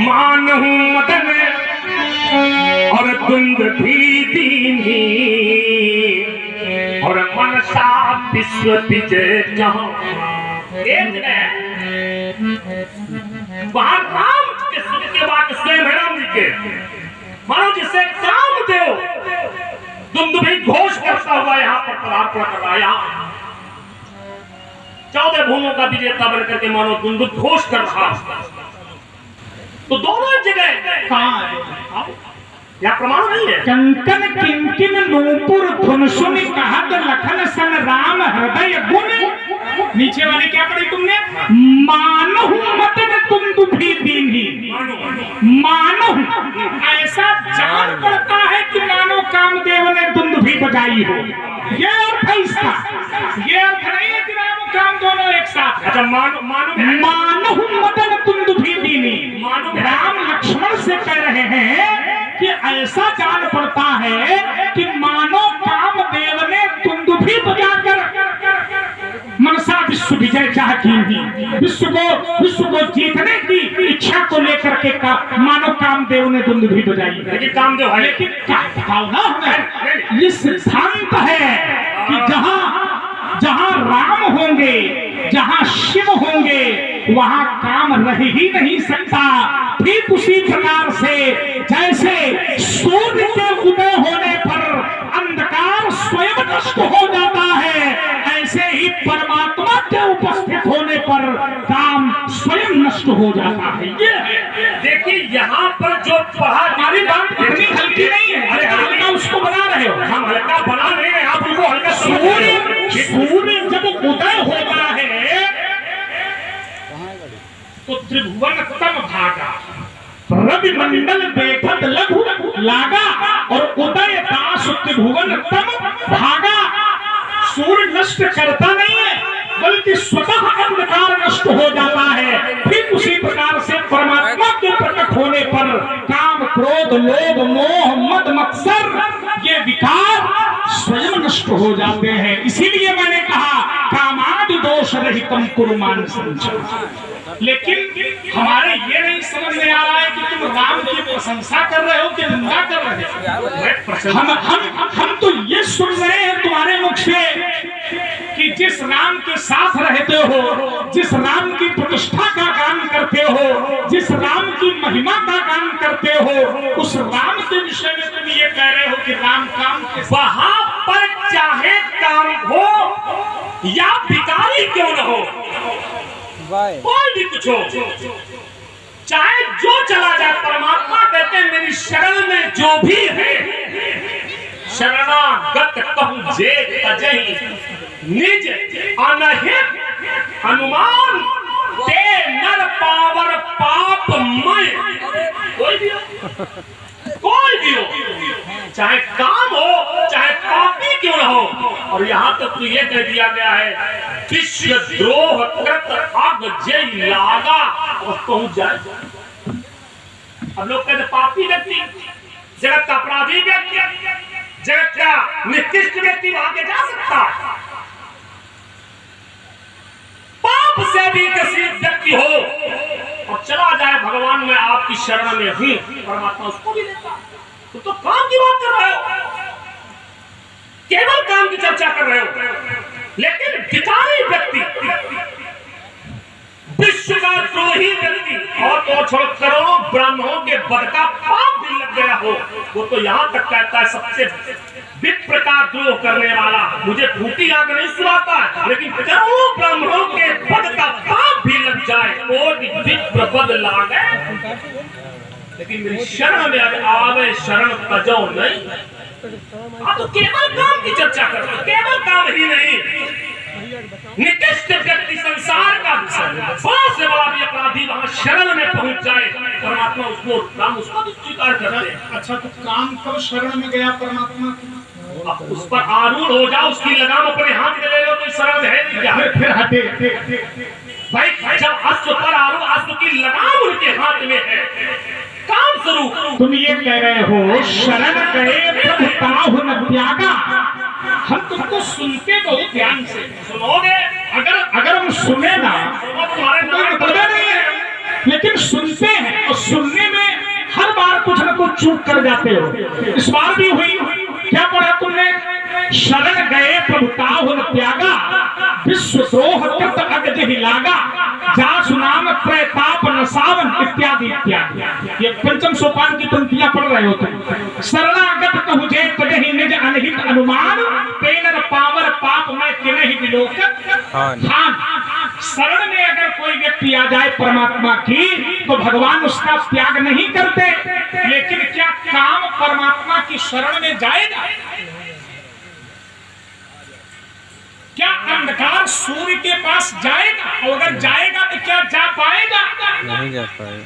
मानहु मदन, और दुंद भी दीनी, और मनसा विश्व विजय जहाँ। एक जगह वहां राम के सुख के बाद स्वयं राम जी के मानो जिससे काम दो दुंद भी घोष करता हुआ यहाँ पर पदार्पण कर रहा है। यहाँ 14 भूमों का विजेता बनकर के मानो दुंदुभ घोष कर रहा। तो दोनों जगह कहां है? या प्रमाण नहीं है। कंकन किंकिन नूपुर धुन सुन कहत लखन सन राम हृदय गुण। नीचे वाली क्या पढ़ी तुमने? मानहु मदन तुम दुभी दीन्ही। मानहु ऐसा जान पड़ता है कि मानो कामदेव ने दुंदुभी बजाई हो, ये अर्थ है इसका। ये अर्थ नहीं है कि राम काम दोनों एक साथ। अच्छा मानहु मदन दुंदुभी दीन्ही। राम लक्ष्मण से कह रहे हैं कि ऐसा जान पड़ता है कि मानो कामदेव ने दुंदुभी बजाकर मनसा विश्व विजय चाह की थी। विश्व को जीतने की इच्छा को लेकर के मानो कामदेव ने दुंदुभी बजाई। लेकिन कामदेव है, लेकिन ना हमें ये सिद्धांत है कि जहां राम होंगे, जहां शिव होंगे, वहां काम रह ही नहीं सकता। ठीक उसी प्रकार से जैसे सूर्य के उदय होने पर अंधकार स्वयं नष्ट हो जाता है, ऐसे ही परमात्मा के उपस्थित होने पर काम स्वयं नष्ट हो जाता है। ये देखिए यहाँ पर जो पढ़ा, हमारी बात इतनी हल्की नहीं है। अरे हल्का उसको बना रहे हो। हम हल्का बना नहीं रहे, आप उनको हल्का सूर्य जब उदय होता है तो त्रिभुवन तम भागा, रवि मंडल देखत लघु लागा, और उदय दास त्रिभुवन तम भागा। सूर्य नष्ट करता नहीं है, बल्कि स्वतः अंधकार नष्ट हो जाता है। फिर उसी प्रकार से परमात्मा के प्रकट होने पर काम, क्रोध, लोभ, मोह, मद, मत्सर ये विकार स्वयं नष्ट हो जाते हैं। इसीलिए मैंने कहा कामादि दोष रहितम कुर्मान संचय। लेकिन हमारे ये नहीं समझ में आ रहा है कि तुम राम की प्रशंसा कर रहे हो कि निंदा कर रहे हो। हम तो ये सुन रहे हैं तुम्हारे मुख से कि जिस राम के साथ रहते हो, जिस राम की प्रतिष्ठा का गान करते हो, जिस राम की महिमा का गान करते हो, उस राम के विषय में तुम ये कह रहे हो कि राम काम के वहां पर चाहे काम हो या भिखारी क्यों न हो, कोई भी कुछ हो, चाहे जो चला जाए, परमात्मा कहते हैं मेरी शरण में जो भी है, शरणागत कहूं जे तजहि निज अनहित हनुमान ते नर पावर पाप मय। कोई भी हो, चाहे काम हो चाहे पापी क्यों न हो। और यहाँ तक तो ये कह दिया गया है विश्व द्रोह कृत अग जय लागा और पहुंच जाए। अब लोग कहते पापी व्यक्ति, जगत का अपराधी व्यक्ति, जगत का निकृष्ट व्यक्ति वहां के जा सकता है। पाप से भी किसी व्यक्ति हो और चला जाए भगवान मैं आपकी शरण में हूं, परमात्मा उसको भी देता। तो काम की बात कर रहे हो, केवल काम की चर्चा कर रहे हो। लेकिन भिखारी व्यक्ति, विश्व का द्रोही व्यक्ति, और तो छोड़ करोड़ों ब्राह्मणों के वध का पाप भी लग गया हो, वो तो यहां तक कहता है सबसे विप्र का द्रोह करने वाला मुझे फूटी आग नहीं सुनाता है, लेकिन करोड़ों ब्राह्मणों के वध का पाप भी लग जाए और विप्र वध लागे, लेकिन मेरी शरण में आवे शरण तजो नहीं। आप तो केवल काम की चर्चा कर रहे हो, केवल काम ही नहीं, निकृष्ट व्यक्ति संसार का बड़ा से बड़ा भी अपराधी वहां शरण में पहुंच जाए, परमात्मा उसको काम उसको भी स्वीकार करते हैं। अच्छा, तो काम कब शरण में गया परमात्मा? अब उस पर आरूढ़ हो जाओ, उसकी लगाम अपने हाथ में ले लो तो शरण है नहीं क्या? फिर हटे भाई जब अश्व पर आरूढ़, अश्व की लगाम उनके हाथ में है, काम स्वरूप। तुम ये कह रहे हो शरण गए प्रभु ताहु न त्यागा। हम तुमको सुनते बहुत ध्यान से, सुनोगे अगर हम सुने ना तुम्हारे तो नहीं है, लेकिन सुनते हैं और सुनने में हर बार कुछ न कुछ चूक कर जाते हो। इस बार भी हुई। क्या पढ़ा तुमने? शरण गए प्रभु ताहु न त्यागा, विश्व द्रोह कृत अग जहि लागा, जासु नाम प्रताप न सावन इत्यादि इत्यादि। ये पंचम सोपान की पंक्तियां पढ़ रहे हो तुम। शरणागत कहु जे तजहि निज अनहित अनुमान, तेनर पावर पाप में तिनहि विलोकत हान। शरण में अगर कोई व्यक्ति आ जाए परमात्मा की, तो भगवान उसका त्याग नहीं करते, लेकिन क्या काम परमात्मा की शरण में जाएगा? क्या अंधकार सूर्य के पास जाएगा? और अगर जाएगा तो क्या जा पाएगा? नहीं जा पाए।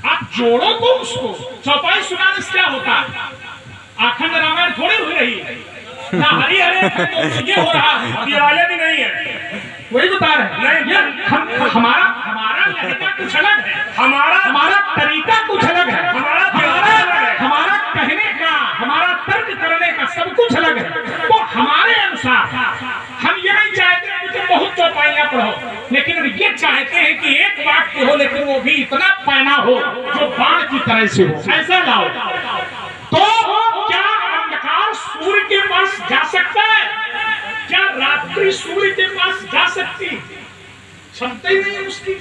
आप जोड़ो तो उसको। चौपाई सुनाने से क्या होता है? अखंड रामायण थोड़ी हो रही है ना, हरी हरे तो ये हो रहा है, दिवाले भी नहीं है। वही बता रहे हैं। ये हमारा लहजा कुछ अलग है, हमारा तरीका कुछ अलग है, हमारा कहने का, हमारा तर्क करने का सब कुछ अलग है। तो हमारे अनुसार हम ये नहीं चाहते कि बहुत चौपाइयां पढ़ो, लेकिन ये चाहते हैं कि एक वाक्य हो लेकिन वो भी इतना पैना हो जो बाण की तरह से हो, ऐसा लाओ। तो क्या अंधकार सूर्य के पास जा सकता है? क्या रात्रि सूर्य के पास जा सकती? क्षमता ही नहीं है उसकी।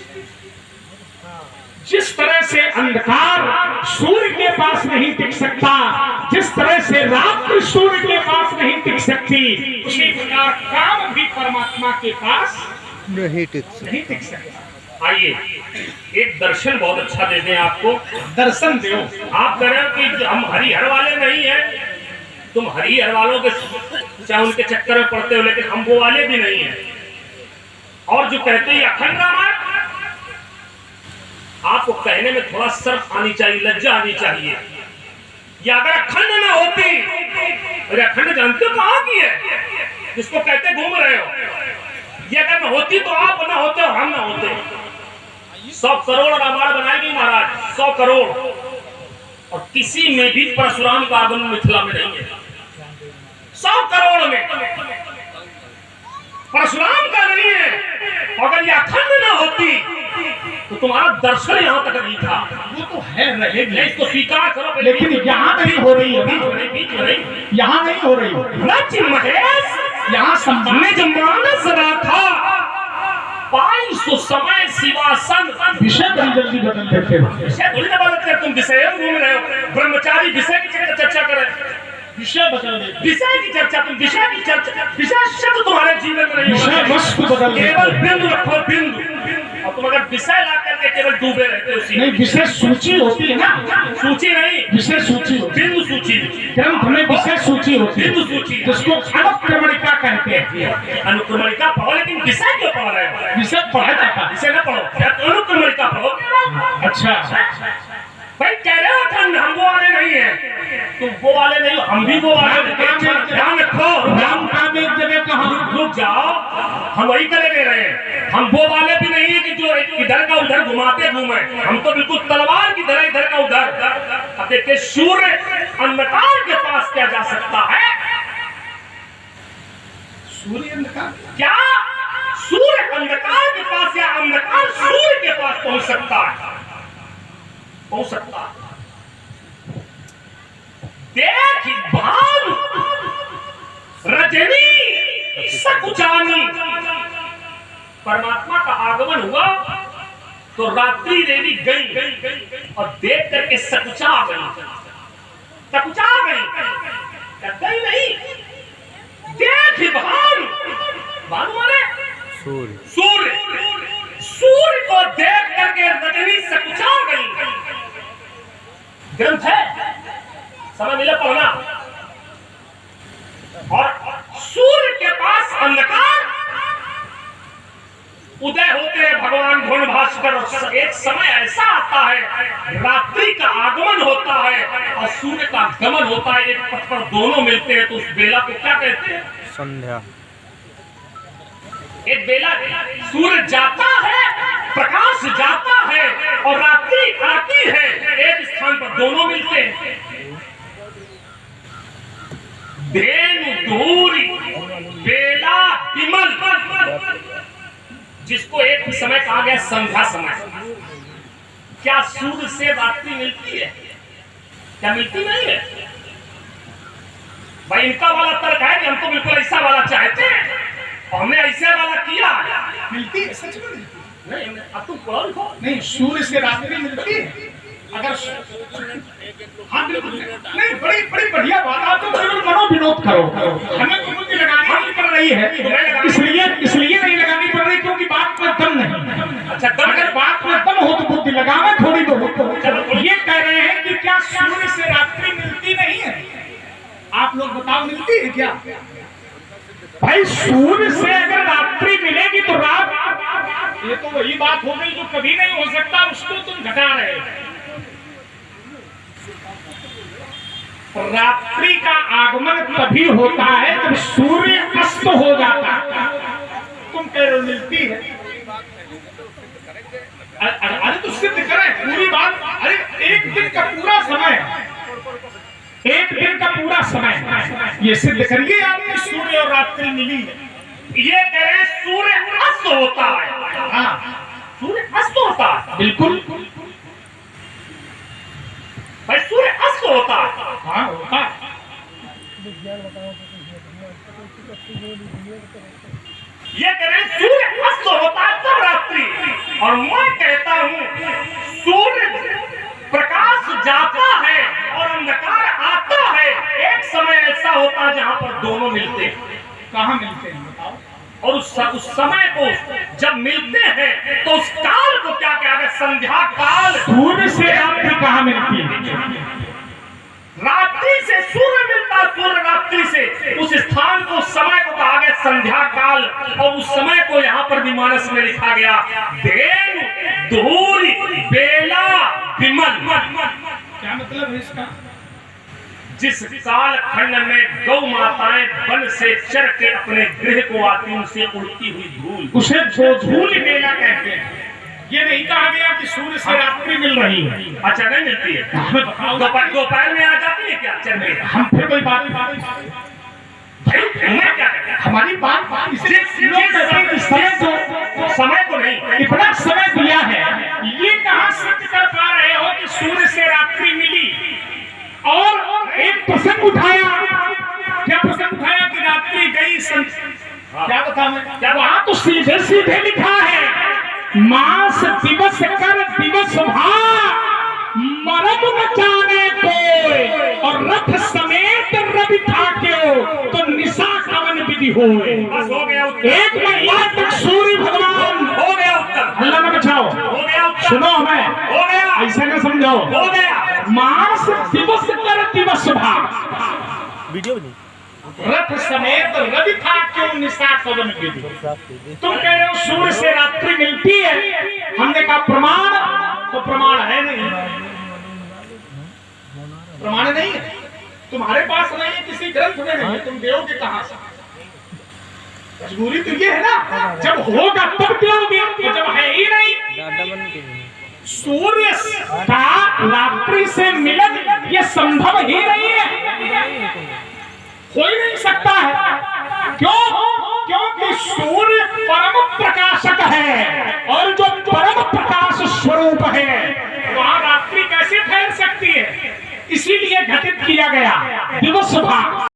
जिस तरह से अंधकार सूर्य के पास नहीं टिक सकता, जिस तरह से रात्रि सूर्य के पास नहीं टिक सकती, उसी प्रकार काम भी परमात्मा के पास नहीं टिक सकता। आइए एक दर्शन बहुत अच्छा देते हैं आपको। दर्शन दो। आप कह रहे हो कि हम हरिहर वाले नहीं है, तुम हरिहर वालों के चाहे उनके चक्कर में पड़ते हो, लेकिन हम वो वाले भी नहीं है। और जो कहते हैं अखंड रामायण, आपको कहने में थोड़ा शर्म आनी चाहिए, लज्जा आनी चाहिए। या अगर अखंड ना होती, अरे अखंड जानते हो कहाँ की है, जिसको कहते घूम रहे हो, ये अगर ना होती तो आप ना होते और हम ना होते। 100 करोड़ रामायण बनाएगी महाराज, 100 करोड़, और किसी में भी परशुराम का आगमन मिथिला में नहीं है। 100 करोड़ में परशुराम का नहीं है। अगर ये अखंड ना होती तो तुम्हारा दर्शन यहाँ तक नहीं था। वो तो है रहेगी, इसको स्वीकार करो, लेकिन यहाँ नहीं हो रही है, यहाँ नहीं हो रही। रच महेश यहाँ निज मानस राखा, पाई सो समय शिवासन। विषय बड़ी जल्दी बदल देते हो। विषय थोड़ी ना बदलते हैं, तुम विषय में घूम रहे हो। ब्रह्मचारी विषय की चर्चा करें, विषय बदल देते, विषय की चर्चा, तुम विषय की चर्चा, विषय शब्द तुम्हारे जीवन में नहीं विषय होगा। वस्तु बदल देते। केवल बिंदु रखो, बिंदु। और तुम अगर विषय ला करके केवल डूबे रहते हो उसी नहीं, विषय सूची होती है ना, सूची नहीं, विषय सूची, बिंदु सूची। ग्रंथ में विषय सूची होती है, बिंदु सूची, जिसको अनुक्रमणिका कहते हैं। अनुक्रमणिका पढ़ो, लेकिन विषय क्यों पढ़ रहे हो? विषय पढ़ा जाता है, विषय ना पढ़ो, अनुक्रमणिका पढ़ो। अच्छा भाई कह रहे हो ठंड, हम वो वाले नहीं है, तुम वो वाले नहीं हो, हम भी वो वाले। ध्यान रखो, राम का में एक जगह कहा, रुक जाओ, हम वही करे दे रहे हैं। हम वो वाले भी नहीं है कि जो इधर का उधर घुमाते घूमे, हम तो बिल्कुल तलवार की तरह इधर का उधर। अब देखिए सूर्य अंधकार के पास क्या जा सकता है? सूर्य अंधकार, क्या सूर्य अंधकार के पास या अंधकार सूर्य के पास पहुंच सकता है? पहुंच सकता है। देख भानु रजनी सकुचानी, परमात्मा का आगमन हुआ तो रात्रि देवी गई और देख करके सकुचा गई, सकुचा गई नहीं। देख भानु, भानु माने सूर्य, सूर्य को देख करके रजनी सकुचा गई। ग्रंथ है, समय मिले पढ़ना। और सूर्य के पास अंधकार, उदय होते हैं भगवान घुण भास्कर। एक समय ऐसा आता है, रात्रि का आगमन होता है और सूर्य का गमन होता है, एक पथ पर दोनों मिलते हैं। तो उस बेला को क्या कहते हैं? संध्या। एक बेला सूर्य जाता है, प्रकाश जाता है और रात्रि आती है, एक स्थान पर दोनों मिलते हैं। धेनु धूरी बेला विमल, जिसको एक समय कहा गया संध्या समय। क्या सूर्य से रात्रि मिलती है? क्या मिलती नहीं है? भाई इनका वाला तर्क है कि हम तो बिल्कुल ऐसा वाला चाहते हैं, हमने ऐसे वाला किया। मिलती है, सच में नहीं, अब तुम पढ़ो लिखो। नहीं, सूर्य से रात्रि मिलती है। अगर हाँ बिल्कुल नहीं, बड़ी बड़ी बढ़िया बात। आप तो केवल मनोविनोद करो, हमें तो बुद्धि लगानी नहीं पड़ रही है, इसलिए नहीं लगानी पड़ रही क्योंकि बात में दम नहीं। अच्छा, अगर बात में दम हो तो बुद्धि लगावे थोड़ी बहुत। ये कह रहे हैं कि क्या सूर्य से रात्रि भाव मिलती है क्या? भाई सूर्य से अगर रात्रि मिलेगी तो रात, ये तो वही बात हो गई जो कभी नहीं हो सकता, उसको तुम घटा रहे हो। रात्रि का आगमन तभी होता है जब सूर्य अस्त हो जाता है। तुम कह रहे हो मिलती है, अरे तो सिद्ध करें पूरी बात। अरे एक दिन का पूरा समय, एक दिन का पूरा समय ये सिद्ध करिए आपने सूर्य और रात्रि मिली है। ये करें सूर्य अस्त होता है। हाँ, सूर्य अस्त होता है, बिल्कुल। भाई सूर्य अस्त होता है। हाँ होता है। ये करें सूर्य अस्त होता है तब रात्रि, और मैं कहता हूं सूर्य प्रकाश जाता है और अंधकार आता है। एक समय ऐसा होता है जहां पर दोनों मिलते हैं। कहाँ मिलते हैं बताओ? और उस समय को जब मिलते हैं तो उस काल को क्या कहा गया? संध्या काल। सूर्य से रात्रि कहाँ मिलती है? रात्रि से सूर्य मिलता है, सूर्य रात्रि से उस स्थान को, उस समय को कहा गया संध्या काल। और उस समय को यहाँ पर भी मानस में लिखा गया धेनु धूलि बेला विमल। क्या मतलब है इसका? जिस काल खंड में गौ माताएं वन से चर के अपने गृह को आती, उनसे उड़ती हुई धूल, उसे धूलि बेला कहते हैं। ये नहीं कहा गया कि सूर्य से रात्रि मिल रही है। अच्छा नहीं मिलती है, दोपहर में आ जाती है क्या चर में? हम फिर कोई बात भाई मैं क्या कहता? हमारी बात समय को नहीं, इतना समय दिया है, ये कहाँ सिद्ध कर पा रहे हो कि सूर्य से रात्रि मिली? और एक प्रसंग उठाया, क्या प्रसंग उठाया कि रात्रि गई क्या बता मैं? क्या वहां तो सीधे सीधे लिखा है मास दिवस कर दिवस भा मरम न जाने कोई, और रथ समेत रवि ठाक्यो तो निशा कवन विधि होए। बस हो गया उत्तर। एक महीना तक सूर्य भगवान हो गया उत्तर। अल्लाह में बचाओ। हो गया उत्तर। सुनो हमें, हो गया, ऐसा ना समझो। हो गया। मास दिवस कर दिवस भा वीडियो नहीं, रथ समेत रवि ठाक्यो निशा कवन विधि। तुम कह रहे हो सूर्य से रात्रि मिलती है, हमने कहा प्रमाण, तो प्रमाण है नहीं, प्रमाण नहीं है, तुम्हारे पास नहीं है, किसी ग्रंथ में नहीं है, तुम दोगे कहां से? मजबूरी तो ये है ना, जब होगा तब दोगे, तो जब है ही नहीं। सूर्य का रात्रि से मिलन ये संभव ही नहीं है, हो ही नहीं सकता है। क्यों? क्योंकि सूर्य परम प्रकाशक है, और जो परम प्रकाश स्वरूप है वहां रात्रि कैसे ठहर सकती है? इसीलिए घटित किया गया दिवस भाग।